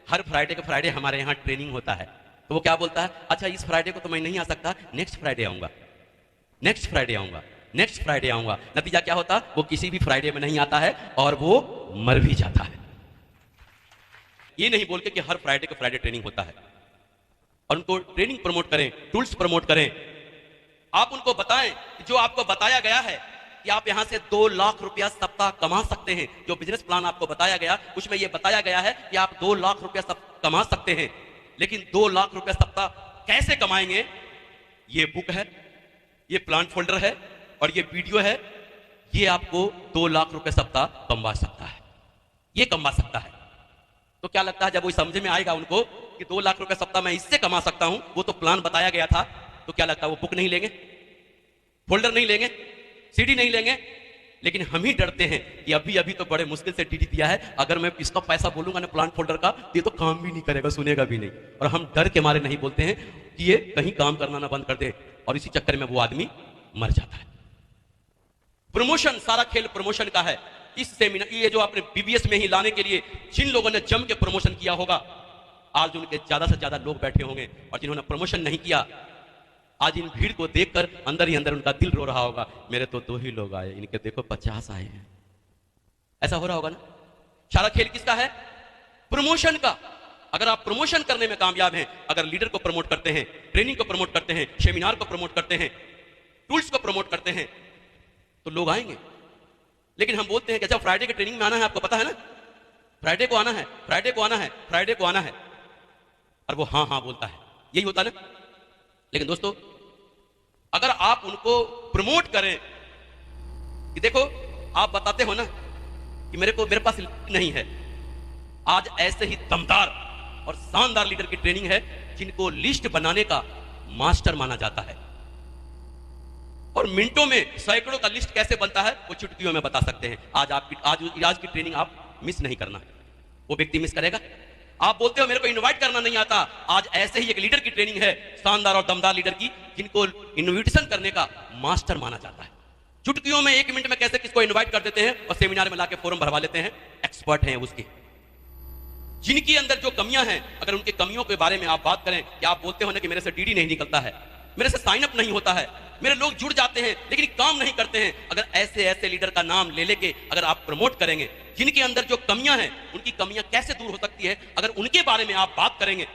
हर फ्राइडे के फ्राइडे हमारे यहाँ ट्रेनिंग होता है, तो वो क्या बोलता है, अच्छा इस फ्राइडे को तो मैं नहीं आ सकता, नेक्स्ट फ्राइडे आऊंगा, नेक्स्ट फ्राइडे आऊंगा, नेक्स्ट फ्राइडे आऊंगा। नतीजा क्या होता, वो किसी भी फ्राइडे में नहीं आता है और वो मर भी जाता है। ये नहीं बोल के कि हर फ्राइडे को फ्राइडे ट्रेनिंग होता है, और उनको ट्रेनिंग प्रमोट करें, टूल्स प्रमोट करें। आप उनको बताएं कि जो आपको बताया गया है कि आप यहां से 2 लाख रुपया सप्ताह कमा सकते हैं, जो बिजनेस प्लान आपको बताया गया उसमें यह बताया गया है कि आप 2 लाख रुपया कमा सकते हैं, लेकिन 2 लाख रुपया सप्ताह कैसे कमाएंगे, ये बुक है, ये प्लान फोल्डर है और ये वीडियो है, ये आपको 2 लाख रुपए सप्ताह कमा सकता है, ये कमा सकता है। तो क्या लगता है जब वो समझ में आएगा उनको कि 2 लाख रुपए सप्ताह मैं इससे कमा सकता हूं, वो तो प्लान बताया गया था, तो क्या लगता है वो बुक नहीं लेंगे, फोल्डर नहीं लेंगे, सीडी नहीं लेंगे। लेकिन हम ही डरते हैं कि अभी अभी तो बड़े मुश्किल से डीडी दिया है, अगर मैं इसका पैसा बोलूंगा ना प्लान फोल्डर का, ये तो काम भी नहीं करेगा, सुनेगा भी नहीं, और हम डर के मारे नहीं बोलते हैं कि ये कहीं काम करना ना बंद कर दे, और इसी चक्कर में वो आदमी मर जाता है। प्रमोशन, सारा खेल प्रमोशन का है। इस सेमिनार, ये जो आपने बीबीएस में ही लाने के लिए जिन लोगों ने जम के प्रमोशन किया होगा, आज उनके ज्यादा से ज्यादा लोग बैठे होंगे, और जिन्होंने प्रमोशन नहीं किया, आज इन भीड़ को देखकर अंदर ही अंदर उनका दिल रो रहा होगा, मेरे तो 2 ही लोग आए, इनके देखो 50 आए हैं। ऐसा हो रहा होगा ना। सारा खेल किसका है? प्रमोशन का। अगर आप प्रमोशन करने में कामयाब हैं, अगर लीडर को प्रमोट करते हैं, ट्रेनिंग को प्रमोट करते हैं, सेमिनार को प्रमोट करते हैं, टूल्स को प्रमोट करते हैं, तो लोग आएंगे। लेकिन हम बोलते हैं कि अच्छा फ्राइडे की ट्रेनिंग में आना है, आपको पता है ना, फ्राइडे को आना है, फ्राइडे को आना है, फ्राइडे को आना है, और वो हाँ हाँ बोलता है, यही होता है ना। लेकिन दोस्तों, अगर आप उनको प्रमोट करें कि देखो, आप बताते हो ना कि मेरे पास नहीं है, आज ऐसे ही दमदार और शानदार लीडर की ट्रेनिंग है जिनको लिस्ट बनाने का मास्टर माना जाता है, और मिनटों में सैकड़ों का लिस्ट कैसे बनता है वो चुटकियों में बता सकते हैं। आज की ट्रेनिंग आप मिस नहीं करना, वो व्यक्ति मिस करेगा। आप बोलते हो मेरे को इनवाइट करना नहीं आता, आज ऐसे ही एक लीडर की ट्रेनिंग है, शानदार और दमदार लीडर की, जिनको इनविटेशन करने का मास्टर माना जाता है। चुटकियों में 1 मिनट में कैसे किसको इनवाइट कर देते हैं और सेमिनार में लाके फॉर्म भरवा लेते हैं, एक्सपर्ट हैं उसके। जिनकी अंदर जो कमियां हैं, अगर उनकी कमियों के बारे में आप बात करें कि आप बोलते हो ना कि मेरे से डीडी नहीं निकलता है, मेरे से साइन अप नहीं होता है, मेरे लोग जुड़ जाते हैं लेकिन काम नहीं करते हैं, अगर ऐसे लीडर का नाम ले लेके अगर आप प्रमोट करेंगे, जिनके अंदर जो कमियां हैं, उनकी कमियां कैसे दूर हो सकती है, अगर उनके बारे में आप बात करेंगे,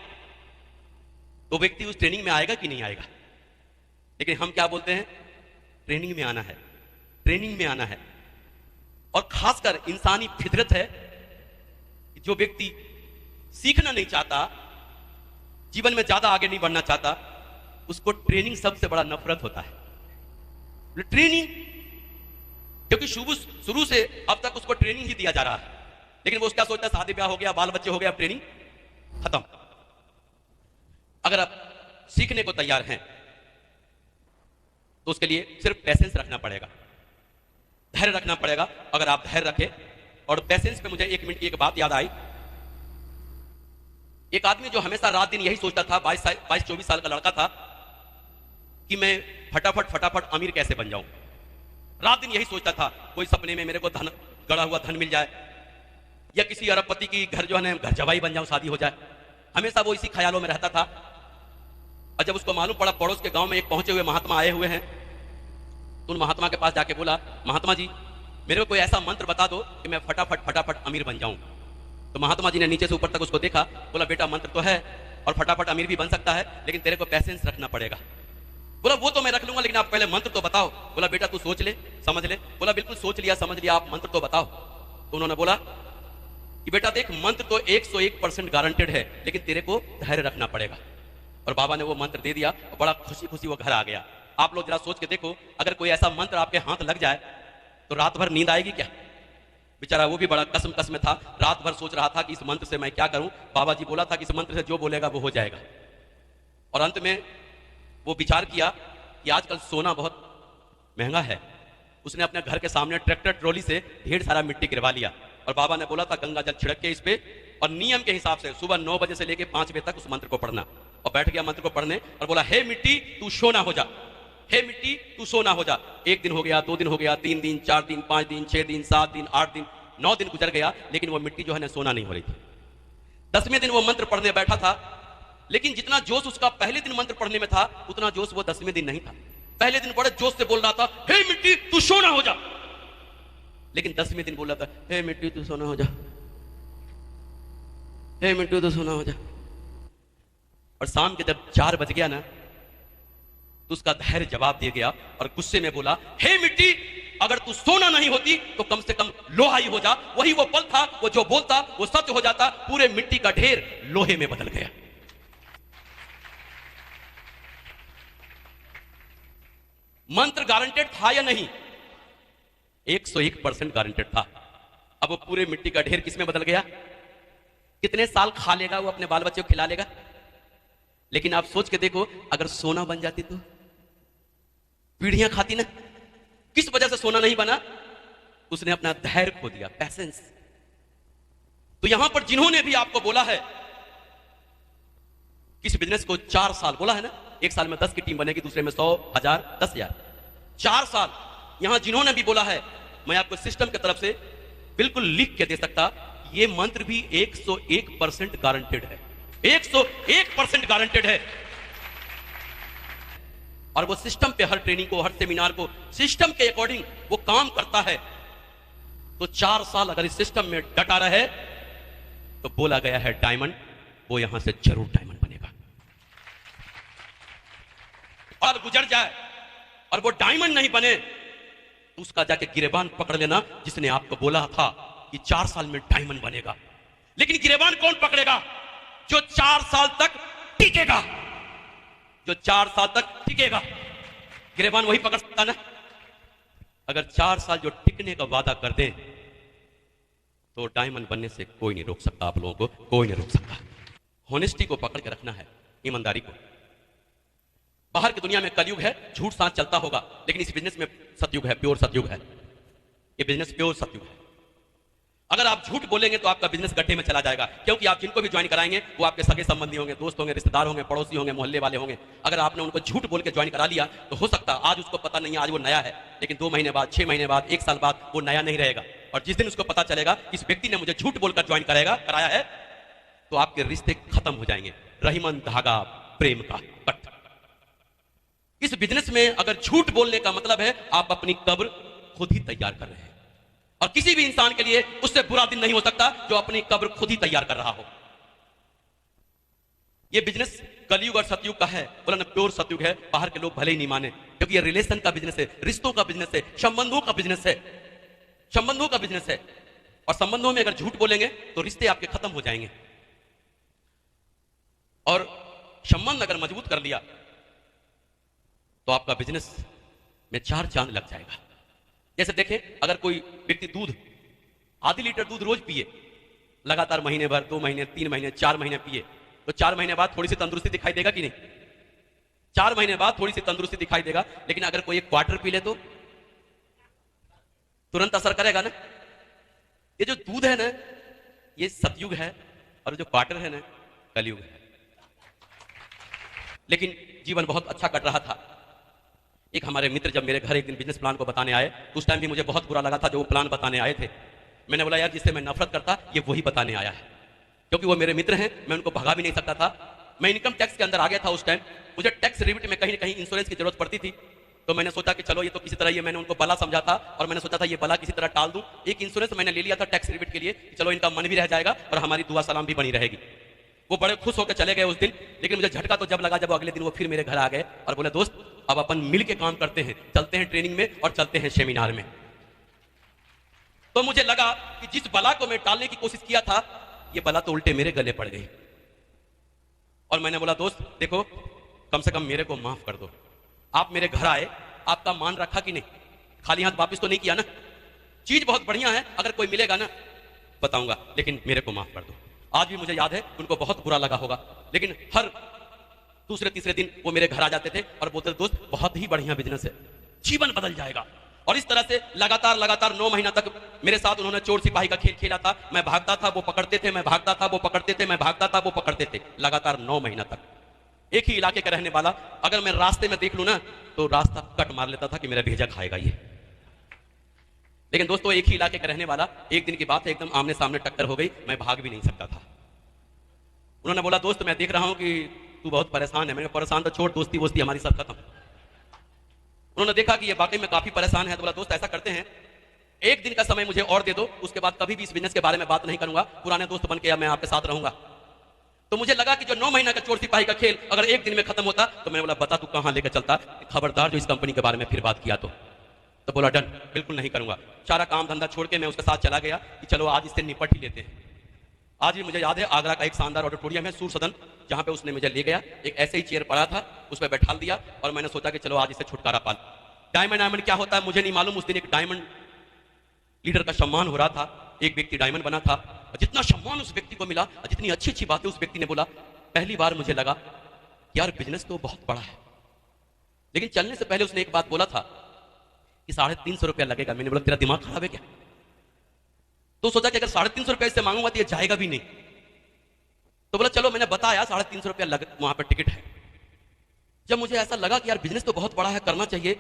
तो व्यक्ति उस ट्रेनिंग में आएगा कि नहीं आएगा। लेकिन हम क्या बोलते हैं, ट्रेनिंग में आना है, ट्रेनिंग में आना है। और खासकर इंसानी फितरत है, जो व्यक्ति सीखना नहीं चाहता, जीवन में ज्यादा आगे नहीं बढ़ना चाहता, उसको ट्रेनिंग सबसे बड़ा नफरत होता है। ट्रेनिंग, क्योंकि शुरू से अब तक उसको ट्रेनिंग ही दिया जा रहा है, लेकिन वो क्या सोचता है, शादी ब्याह हो गया, बाल बच्चे हो गया, ट्रेनिंग खत्म। अगर आप सीखने को तैयार हैं तो उसके लिए सिर्फ पैसेंस रखना पड़ेगा, धैर्य रखना पड़ेगा। अगर आप धैर्य रखें, और पैसेंस पे मुझे 1 मिनट की एक बात याद आई। एक आदमी जो हमेशा रात दिन यही सोचता था, 22-24 साल का लड़का था, कि मैं फटाफट अमीर कैसे बन जाऊं। रात दिन यही सोचता था, कोई सपने में मेरे को धन, गड़ा हुआ धन मिल जाए, या किसी अरबपति की घर जो है घर जवाई बन जाऊं, शादी हो जाए। हमेशा वो इसी ख्यालों में रहता था। और जब उसको मालूम पड़ा पड़ोस के गांव में एक पहुंचे हुए महात्मा आए हुए हैं, तो उन महात्मा के पास जाके बोला, महात्मा जी मेरे को कोई ऐसा मंत्र बता दो कि मैं फटाफट अमीर बन जाऊं। तो महात्मा जी ने नीचे से ऊपर तक उसको देखा, बोला बेटा मंत्र तो है और फटाफट अमीर भी बन सकता है, लेकिन तेरे को पैसेंस रखना पड़ेगा। बोला वो तो मैं रख लूंगा, लेकिन आप पहले मंत्र तो बताओ। बोला बेटा तू सोच ले, समझ ले। बोला बिल्कुल सोच लिया, समझ लिया, आप मंत्र तो बताओ। तो उन्होंने बोला कि बेटा देख, मंत्र तो 101% गारंटेड है, लेकिन तेरे को धैर्य रखना पड़ेगा। और बाबा ने वो मंत्र दे दिया और बड़ा खुशी खुशी वो घर आ गया। आप लोग जरा सोच के देखो, अगर कोई ऐसा मंत्र आपके हाथ लग जाए तो रात भर नींद आएगी क्या? बेचारा वो भी बड़ा कसम में था, रात भर सोच रहा था कि इस मंत्र से मैं क्या करूं। बाबा जी बोला था कि इस मंत्र से जो बोलेगा वो हो जाएगा। और अंत में वो विचार किया कि आजकल सोना बहुत महंगा है। उसने अपने घर के सामने ट्रैक्टर ट्रॉली से ढेर सारा मिट्टी गिरवा लिया और बाबा ने बोला था गंगा जल छिड़क के इस पे और नियम के हिसाब से सुबह 9 बजे से लेके 5 बजे तक उस मंत्र को पढ़ना। और बैठ गया मंत्र को पढ़ने और बोला हे मिट्टी तू सोना हो जा, हे मिट्टी तू सोना हो जा। 1 दिन हो गया, 2 दिन हो गया, 3 दिन, 4 दिन, 5 दिन, 6 दिन, 7 दिन, 8 दिन, 9 दिन गुजर गया, लेकिन वो मिट्टी जो है ना सोना नहीं हो रही थी। 10वें दिन वो मंत्र पढ़ने बैठा था, लेकिन जितना जोश उसका पहले दिन मंत्र पढ़ने में था उतना जोश वो 10वें दिन नहीं था। पहले दिन बड़े जोश से बोल रहा था हे मिट्टी तू सोना हो जा, लेकिन 10वें दिन बोल रहा था हे मिट्टी तू सोना हो जा, हे मिट्टी तू सोना हो जा। और शाम के जब 4 बज गया ना तो उसका धैर्य जवाब दे गया और गुस्से में बोला हे मिट्टी अगर तू सोना नहीं होती तो कम से कम लोहा ही हो जा। वही वो पल था, वो जो बोलता वो सत्य हो जाता, पूरे मिट्टी का ढेर लोहे में बदल गया। मंत्र गारंटेड था या नहीं? 101% गारंटेड था। अब वो पूरे मिट्टी का ढेर किस में बदल गया? कितने साल खा लेगा वो, अपने बाल बच्चे को खिला लेगा? लेकिन आप सोच के देखो अगर सोना बन जाती तो पीढ़ियां खाती ना। किस वजह से सोना नहीं बना? उसने अपना धैर्य खो दिया, पैसेंस। तो यहां पर जिन्होंने भी आपको बोला है किस बिजनेस को 4 साल बोला है ना, 1 साल में 10 की टीम बनेगी, दूसरे में 100, 1000, 10,000, 4 साल, यहां जिन्होंने भी बोला है मैं आपको सिस्टम की तरफ से बिल्कुल लिख के दे सकता, ये मंत्र भी 101% गारंटेड है, 101% गारंटेड है। और वो सिस्टम पे हर ट्रेनिंग को, हर सेमिनार को सिस्टम के अकॉर्डिंग वो काम करता है। तो 4 साल अगर इस सिस्टम में डटा रहे तो बोला गया है डायमंड, वो यहां से जरूर डायमंड बनेगा। और गुजर जाए और वो डायमंड नहीं बने तो उसका जाके गिरेबान पकड़ लेना, जिसने आपको बोला था कि 4 साल में डायमंड बनेगा। लेकिन गिरेबान कौन पकड़ेगा? जो 4 साल तक टिकेगा, जो 4 साल तक टिकेगा, गिरेबान वही पकड़ सकता ना। अगर 4 साल जो टिकने का वादा कर दे तो डायमंड बनने से कोई नहीं रोक सकता, आप लोगों को कोई नहीं रोक सकता। होनेस्टी को पकड़ के रखना है, ईमानदारी को। बाहर की दुनिया में कलयुग है, झूठ साथ चलता होगा, लेकिन इस बिजनेस में सतयुग है, प्योर सतयुग है। ये बिजनेस प्योर सतयुग है। अगर आप झूठ बोलेंगे तो आपका बिजनेस गड्ढे में चला जाएगा, क्योंकि आप जिनको भी ज्वाइन कराएंगे वो आपके सगे संबंधी होंगे, दोस्त होंगे, रिश्तेदार होंगे, पड़ोसी होंगे, मोहल्ले वाले होंगे। अगर आपने उनको झूठ बोल के ज्वाइन करा लिया तो हो सकता आज उसको पता नहीं है, आज वो नया है, लेकिन 2 महीने बाद, 6 महीने बाद, 1 साल बाद वो नया नहीं रहेगा। और जिस दिन उसको पता चलेगा इस व्यक्ति ने मुझे झूठ बोलकर ज्वाइन कराया है, तो आपके रिश्ते खत्म हो जाएंगे। रहीमन धागा प्रेम का कट। इस बिजनेस में अगर झूठ बोलने का मतलब है आप अपनी कब्र खुद ही तैयार कर रहे हैं, और किसी भी इंसान के लिए उससे बुरा दिन नहीं हो सकता जो अपनी कब्र खुद ही तैयार कर रहा हो। यह बिजनेस कलयुग और सतयुग का है, बोला ना प्योर सतयुग है। बाहर के लोग भले ही नहीं माने, क्योंकि ये रिलेशन का बिजनेस है, रिश्तों का बिजनेस है, संबंधों का बिजनेस है, संबंधों का बिजनेस है। और संबंधों में अगर झूठ बोलेंगे तो रिश्ते आपके खत्म हो जाएंगे। और संबंध अगर मजबूत कर लिया तो आपका बिजनेस में 4 चांद लग जाएगा। जैसे देखें, अगर कोई व्यक्ति दूध आधी लीटर दूध रोज पिए, लगातार महीने भर, 2 महीने, 3 महीने, 4 महीने पिए, तो 4 महीने बाद थोड़ी सी तंदुरुस्ती दिखाई देगा कि नहीं? 4 महीने बाद थोड़ी सी तंदुरुस्ती दिखाई देगा। लेकिन अगर कोई 1 क्वार्टर पी ले तो तुरंत असर करेगा ना। ये जो दूध है ना, ये सतयुग है, और जो क्वार्टर है ना, कलयुग है। लेकिन जीवन बहुत अच्छा कट रहा था। एक हमारे मित्र जब मेरे घर एक दिन बिजनेस प्लान को बताने आए, उस टाइम भी मुझे बहुत बुरा लगा था जो वो प्लान बताने आए थे। मैंने बोला यार, जिससे मैं नफरत करता ये वही बताने आया है, क्योंकि वो मेरे मित्र हैं, मैं उनको भगा भी नहीं सकता था। मैं इनकम टैक्स के अंदर आ गया था उस टाइम, मुझे टैक्स रिबिट में कहीं ना कहीं इंश्योरेंस की जरूरत पड़ती थी। तो मैंने सोचा कि चलो ये तो किसी तरह, ये मैंने उनको बला समझा था, और मैंने सोचा था ये बला किसी तरह टाल दूं। एक इंश्योरेंस मैंने ले लिया था टैक्स रिबिट के लिए, चलो इनका मन भी रह जाएगा और हमारी दुआ सलाम भी बनी रहेगी। वो बड़े खुश होकर चले गए उस दिन। लेकिन मुझे झटका तो जब लगा जब अगले दिन वो फिर मेरे घर आ गए और बोले दोस्त अब अपन मिल के काम करते हैं, चलते हैं ट्रेनिंग में और चलते हैं सेमिनार में। तो मुझे लगा कि जिस बला को मैं टालने की कोशिश किया था, ये बला तो उल्टे मेरे गले पड़ गई। और मैंने बोला दोस्त देखो, कम से कम मेरे को माफ कर दो। आप मेरे घर आए, आपका मान रखा कि नहीं? खाली हाथ वापिस तो नहीं किया ना? चीज बहुत बढ़िया है, अगर कोई मिलेगा ना बताऊंगा, लेकिन मेरे को माफ कर दो। आज भी मुझे याद है, उनको बहुत बुरा लगा होगा, लेकिन हर दूसरे तीसरे दिन वो मेरे घर आ जाते थे और बोलते थे दोस्त बहुत ही बढ़िया बिजनेस है, जीवन बदल जाएगा। और इस तरह से लगातार लगातार 9 महीना तक मेरे साथ उन्होंने चोर सिपाही का खेल खेला था। मैं भागता था, वो पकड़ते थे, मैं भागता था, वो पकड़ते थे, मैं भागता था, वो पकड़ते थे, लगातार 9 महीना तक। एक ही इलाके का रहने वाला, अगर मैं रास्ते में देख लूं ना तो रास्ता कट मार लेता था कि मेरा भेजा खाएगा ये। लेकिन दोस्तों, एक ही इलाके का रहने वाला, एक दिन की बात है, एकदम आमने सामने टक्कर हो गई, मैं भाग भी नहीं सकता था। उन्होंने बोला, दोस्त मैं देख रहा हूं कि तू बहुत परेशान है। मैंने कहा, परेशान तो छोड़, दोस्ती वोस्ती हमारी सब खत्म। उन्होंने देखा कि ये वाकई में काफी परेशान है, तो बोला, दोस्त ऐसा करते हैं, एक दिन का समय मुझे और दे दो, उसके बाद कभी भी इस बिजनेस के बारे में बात नहीं करूंगा, पुराने दोस्त बन के मैं आपके साथ रहूंगा। तो मुझे लगा कि जो 9 महीना का चोर सिपाही का खेल अगर एक दिन में खत्म होता, तो मैंने बोला, बता तू कहां लेकर चलता, खबरदार जो इस कंपनी के बारे में फिर बात किया तो बोला, डन, बिल्कुल नहीं करूंगा। सारा काम धंधा छोड़ के मैं उसके साथ चला गया कि चलो आज इससे निपट ही लेते हैं। आज भी मुझे याद है, आगरा का एक शानदार ऑडिटोरियम है, सूर सदन, जहां पे उसने मुझे ले गया, एक ऐसे ही चेयर पड़ा था, उस पर बैठा दिया और मैंने सोचा कि चलो आज इससे छुटकारा पा। डायमंड क्या होता है मुझे नहीं मालूम। उस दिन एक डायमंड लीडर का सम्मान हो रहा था, एक व्यक्ति डायमंड बना था, जितना सम्मान उस व्यक्ति को मिला, जितनी अच्छी अच्छी बातें उस व्यक्ति ने बोला, पहली बार मुझे लगा यार बिजनेस तो बहुत बड़ा है। लेकिन चलने से पहले उसने एक बात बोला था कि 350 रुपया लगेगा। मैंने बोला, तेरा दिमाग खराब है क्या? तो सोचा कि अगर 350 रुपया इससे मांगूंगा तो ये जाएगा भी नहीं। तो बोला, चलो, मैंने बताया 350 रुपया वहां पर टिकट है। जब मुझे ऐसा लगा कि यार बिजनेस तो बहुत बड़ा है, करना चाहिए,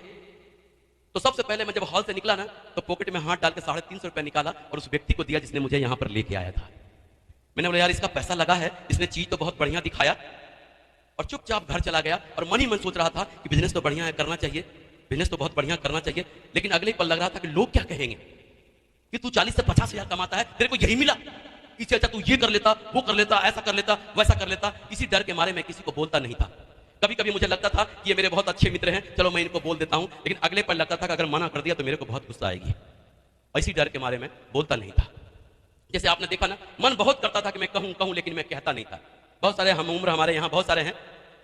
तो सबसे पहले मैं जब हॉल से निकला ना, तो पॉकेट में हाथ डाल के 350 रुपया निकाला और उस व्यक्ति को दिया जिसने मुझे यहां पर लेके आया था। मैंने बोला, यार इसका पैसा लगा है, इसने चीज तो बहुत बढ़िया दिखाया, और चुपचाप घर चला गया। और मन ही मन सोच रहा था कि बिजनेस तो बढ़िया है, करना चाहिए, बिजनेस तो बहुत बढ़िया करना चाहिए। लेकिन अगले पल लग रहा था कि लोग क्या कहेंगे कि तू 40 से 50 हजार कमाता है, तेरे को यही मिला, इससे अच्छा तू ये कर लेता, वो कर लेता, ऐसा कर लेता, वैसा कर लेता। इसी डर के मारे मैं किसी को बोलता नहीं था। कभी कभी मुझे लगता था कि ये मेरे बहुत अच्छे मित्र हैं, चलो मैं इनको बोल देता हूं, लेकिन अगले पल लगता था कि अगर मना कर दिया तो मेरे को बहुत गुस्सा आएगी। इसी डर के मारे मैं बोलता नहीं था। जैसे आपने देखा ना, मन बहुत करता था कि मैं कहूं, लेकिन मैं कहता नहीं था। बहुत सारे हम उम्र हमारे यहाँ बहुत सारे हैं,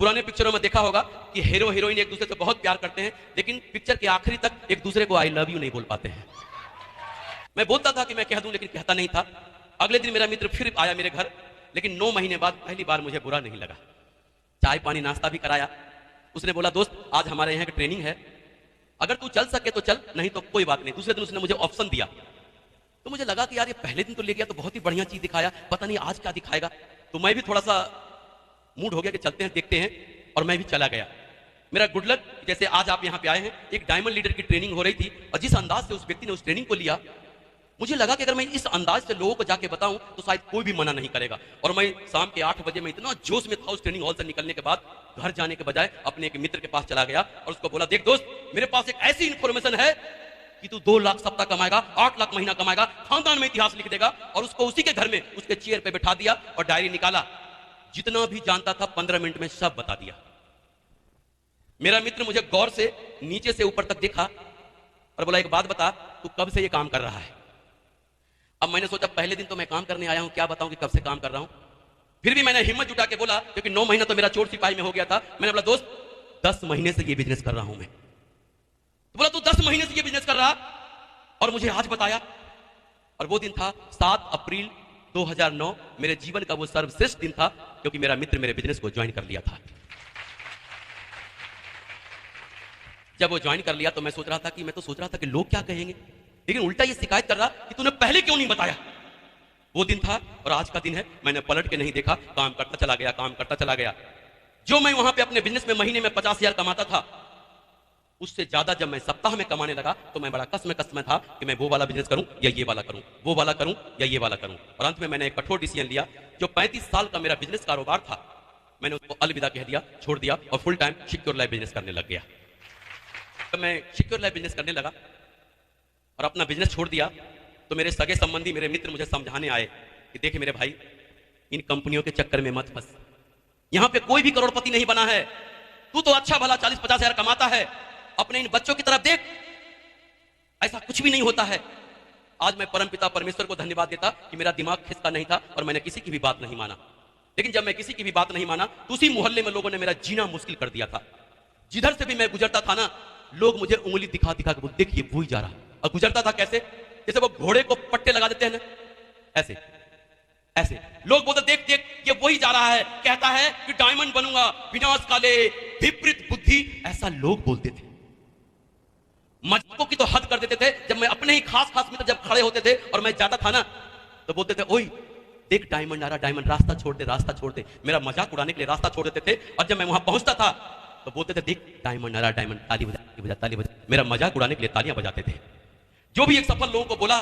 पुराने पिक्चरों में देखा होगा कि हीरो हीरोइन एक दूसरे से बहुत प्यार करते हैं, लेकिन पिक्चर के आखिरी तक एक दूसरे को आई लव यू नहीं बोल पाते हैं। मैं बोलता था कि मैं कह दूं, लेकिन कहता नहीं था। अगले दिन मेरा मित्र फिर आया मेरे घर, लेकिन 9 महीने बाद पहली बार मुझे बुरा नहीं लगा। चाय पानी नाश्ता भी कराया। उसने बोला, दोस्त आज हमारे यहाँ की ट्रेनिंग है, अगर तू चल सके तो चल, नहीं तो कोई बात नहीं। दूसरे दिन उसने मुझे ऑप्शन दिया, तो मुझे लगा कि यार ये पहले दिन तो ले गया तो बहुत ही बढ़िया चीज दिखाया, पता नहीं आज क्या दिखाएगा। तो मैं भी थोड़ा सा मूड हो गया कि चलते हैं, देखते हैं, और मैं भी चला गया। मेरा गुड लक, जैसे आज आप यहाँ पे आए हैं, एक डायमंड लीडर की ट्रेनिंग हो रही थी, और जिस अंदाज से उस व्यक्ति ने उस ट्रेनिंग को लिया, मुझे लगा कि अगर मैं इस अंदाज से लोगों को जाके बताऊं तो शायद कोई भी मना नहीं करेगा। और मैं शाम के 8 बजे में इतना जोश में था उस ट्रेनिंग हॉल से निकलने के बाद, घर जाने के बजाय अपने एक मित्र के पास चला गया और उसको बोला, देख दोस्त, मेरे पास एक ऐसी इंफॉर्मेशन है कि तू 2 लाख सप्ताह कमाएगा, 8 लाख महीना कमाएगा, खानदान में इतिहास लिख देगा। और उसको उसी के घर में उसके चेयर पे बैठा दिया और डायरी निकाला, जितना भी जानता था 15 मिनट में सब बता दिया। मेरा मित्र मुझे गौर से नीचे से ऊपर तक देखा और बोला, एक बात बता, तू कब से ये काम कर रहा है? अब मैंने सोचा पहले दिन तो मैं काम करने आया हूं, क्या बताऊं कि कब से काम कर रहा हूं। फिर भी मैंने हिम्मत जुटा के बोला, क्योंकि 9 महीना तो मेरा चोर सिपाही में हो गया था। मैंने बोला, दोस्त 10 महीने से ये बिजनेस कर रहा हूं मैं। तो बोला, तू 10 महीने से ये बिजनेस कर रहा और मुझे आज बताया? और वो दिन था 7 अप्रैल 2009, मेरे जीवन का वो सर्वश्रेष्ठ दिन था, क्योंकि मेरा मित्र मेरे बिजनेस को ज्वाइन कर लिया था। जब वो ज्वाइन कर लिया तो मैं सोच रहा था कि लोग क्या कहेंगे, लेकिन उल्टा ये शिकायत कर रहा कि तूने पहले क्यों नहीं बताया। वो दिन था और आज का दिन है, मैंने पलट के नहीं देखा, काम करता चला गया, काम करता चला गया। जो मैं वहां पे अपने बिजनेस में महीने में 50 हजार कमाता था, उससे ज्यादा जब मैं सप्ताह में कमाने लगा तो मैं बड़ा कस में था कि मैं वो वाला बिजनेस करूं या ये वाला करूं, वो वाला करूं या ये वाला करूं। और अंत में मैंने एक कठोर डिसीजन लिया। जो 35 साल का मेरा बिजनेस कारोबार था, मैंने उसको अलविदा कह दिया, छोड़ दिया और full time secure life business करने लग गया। जब मैं सिक्योर लाइफ बिजनेस करने लगा और अपना बिजनेस छोड़ दिया, तो मेरे सगे संबंधी, मेरे मित्र मुझे समझाने आए कि देखे मेरे भाई, इन कंपनियों के चक्कर में मत फंस, यहां पे कोई भी करोड़पति नहीं बना है, तू तो अच्छा भला 40-50 हजार कमाता है, अपने इन बच्चों की तरफ देख, ऐसा कुछ भी नहीं होता है। आज मैं परमपिता परमेश्वर को धन्यवाद देता कि मेरा दिमाग खिसका नहीं था और मैंने किसी की भी बात नहीं माना। लेकिन जब मैं किसी की भी बात नहीं माना तो उसी मोहल्ले में लोगों ने मेरा जीना मुश्किल कर दिया था। जिधर से भी मैं गुजरता था ना, लोग मुझे उंगली दिखा दिखा के बोलते, देखिए वो ही जा रहा। और गुजरता था कैसे? जैसे वो घोड़े को पट्टे लगा देते हैं ना, ऐसे ऐसे लोग बोलते, देख देख ये वही जा रहा है, कहता है कि डायमंड बनूंगा, विनाश काले, विपरीत बुद्धि, ऐसा लोग बोलते थे। मजाकों की तो हद कर देते थे। जब मैं अपने ही खास खास मित्र जब खड़े होते थे और मैं जाता था ना, तो बोलते थे, ओए देख डायमंड आ रहा, डायमंड, रास्ता छोड़ दे, रास्ता छोड़ दे। मेरा मजाक उड़ाने के लिए रास्ता छोड़ देते थे। और जब मैं वहां पहुंचता था तो बोलते थे, देख डायमंड आ रहा, डायमंड, ताली बजा, ताली बजा, ताली बजा। मेरा मजाक उड़ाने के लिए तालियां बजाते थे। जो भी एक सफल लोगों को बोला,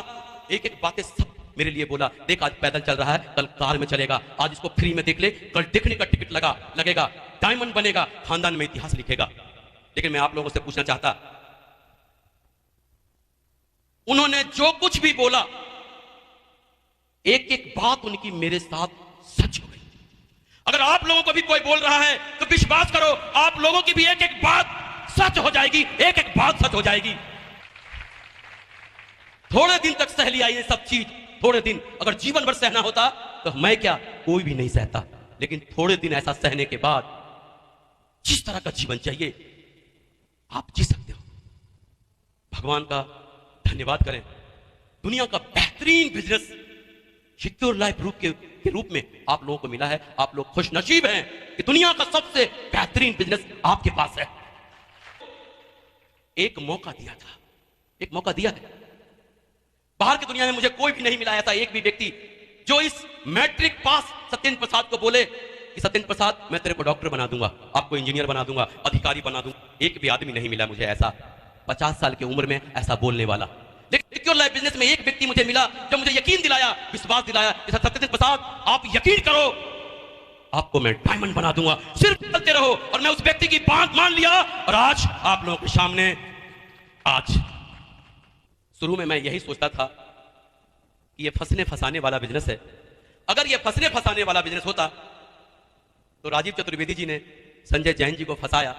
एक एक बातें सब मेरे लिए बोला। देख आज पैदल चल रहा है, कल कार में चलेगा, आज इसको फ्री में देख ले, कल देखने का टिकट लगेगा, डायमंड बनेगा, खानदान में इतिहास लिखेगा। लेकिन मैं आप लोगों से पूछना चाहता, उन्होंने जो कुछ भी बोला, एक एक बात उनकी मेरे साथ सच हो गई। अगर आप लोगों को भी कोई बोल रहा है तो विश्वास करो, आप लोगों की भी एक एक बात सच हो जाएगी, एक एक बात सच हो जाएगी। थोड़े दिन तक सह लिया ये सब चीज, थोड़े दिन। अगर जीवन भर सहना होता तो मैं क्या, कोई भी नहीं सहता। लेकिन थोड़े दिन ऐसा सहने के बाद जिस तरह का जीवन चाहिए आप जी सकते हो। भगवान का धन्यवाद करें, दुनिया का बेहतरीन बिजनेस सिक्योर लाइफ ग्रुप के रूप में आप लोगों को मिला है। आप लोग खुश नसीब हैं कि दुनिया का सबसे बेहतरीन बिजनेस आपके पास है। एक मौका दिया था, एक मौका दिया है। बाहर की दुनिया में मुझे कोई भी नहीं मिला ऐसा एक भी व्यक्ति जो इस मैट्रिक पास सत्येंद्र प्रसाद को बोले कि सत्येंद्र प्रसाद मैं तेरे को डॉक्टर बना दूंगा, आपको इंजीनियर बना दूंगा, अधिकारी बना दूंगा। एक भी आदमी नहीं मिला मुझे ऐसा 50 साल की उम्र में ऐसा बोलने वाला। लेकिन सिक्योर लाइफ बिजनेस में एक व्यक्ति मुझे मिला जो मुझे यकीन दिलाया, विश्वास दिलाया कि सत्येंद्र प्रसाद आप यकीन करो, आपको मैं डायमंड बना दूंगा, सिर्फ चलते रहो। और मैं उस व्यक्ति की बात मान लिया और आज आप लोगों के सामने, आज शुरू में मैं यही सोचता था कि ये फंसने फंसाने वाला बिजनेस है। अगर ये फंसने फंसाने वाला बिजनेस होता तो राजीव चतुर्वेदी जी ने संजय जैन जी को फंसाया,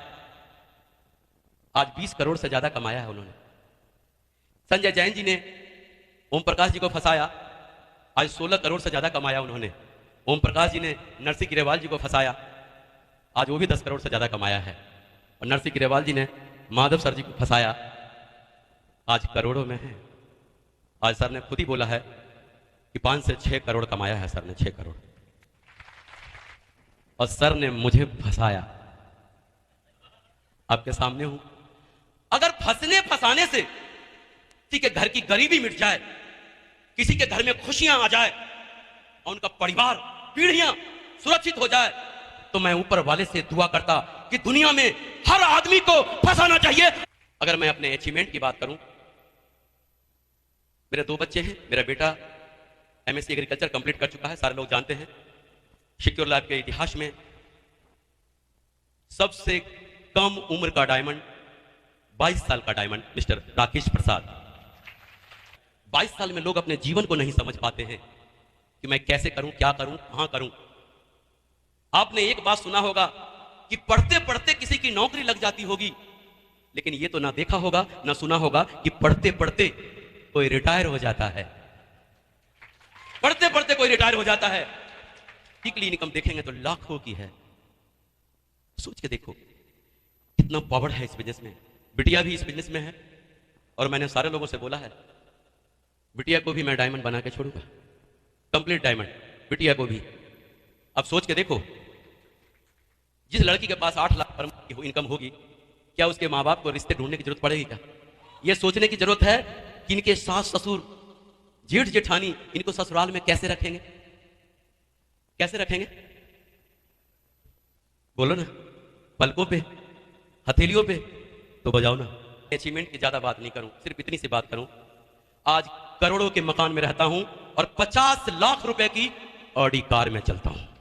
आज 20 करोड़ से ज्यादा कमाया है उन्होंने। संजय जैन जी ने ओम प्रकाश जी को फंसाया, आज 16 करोड़ से ज्यादा कमाया उन्होंने। ओम प्रकाश जी ने नरसिंह ग्रेवाल जी को फंसाया, आज वो भी 10 करोड़ से ज्यादा कमाया है। और नरसिंह ग्रेवाल जी ने माधव सर जी को फंसाया, आज करोड़ों में है। आज सर ने खुद ही बोला है कि 5 से 6 करोड़ कमाया है सर ने, 6 करोड़। और सर ने मुझे फंसाया, आपके सामने हूं। अगर फंसने फंसाने से किसी के घर की गरीबी मिट जाए, किसी के घर में खुशियां आ जाए और उनका परिवार पीढ़ियां सुरक्षित हो जाए, तो मैं ऊपर वाले से दुआ करता कि दुनिया में हर आदमी को फंसाना चाहिए। अगर मैं अपने अचीवमेंट की बात करूं, मेरे 2 बच्चे हैं। मेरा बेटा एमएससी एग्रीकल्चर कंप्लीट कर चुका है, सारे लोग जानते हैं। सिक्योर लाइफ के इतिहास में सबसे कम उम्र का डायमंड, 22 साल का डायमंड, मिस्टर राकेश प्रसाद। 22 साल में लोग अपने जीवन को नहीं समझ पाते हैं कि मैं कैसे करूं, क्या करूं, कहां करूं। आपने एक बात सुना होगा कि पढ़ते पढ़ते किसी की नौकरी लग जाती होगी, लेकिन यह तो ना देखा होगा ना सुना होगा कि पढ़ते पढ़ते कोई रिटायर हो जाता है। पढ़ते पढ़ते कोई रिटायर हो जाता है। वीकली इनकम देखेंगे तो लाखों की है। सोच के देखो कितना पावर है इस बिजनेस में। बिटिया भी इस बिजनेस में है और मैंने सारे लोगों से बोला है बिटिया को भी मैं डायमंड बना के छोड़ूंगा, कंप्लीट डायमंड, बिटिया को भी। अब सोच के देखो, जिस लड़की के पास 8 लाख की इनकम होगी, क्या उसके माँ बाप को रिश्ते ढूंढने की जरूरत पड़ेगी क्या? यह सोचने की जरूरत है कि इनके सास ससुर, जेठ जेठानी इनको ससुराल में कैसे रखेंगे, कैसे रखेंगे? बोलो ना, पलकों पे, हथेलियों पे तो बजाओ ना। अचीवमेंट की ज्यादा बात नहीं करूं, सिर्फ इतनी सी बात करूं। आज करोड़ों के मकान में रहता हूं और 50 लाख रुपए की ऑडी कार में चलता हूं।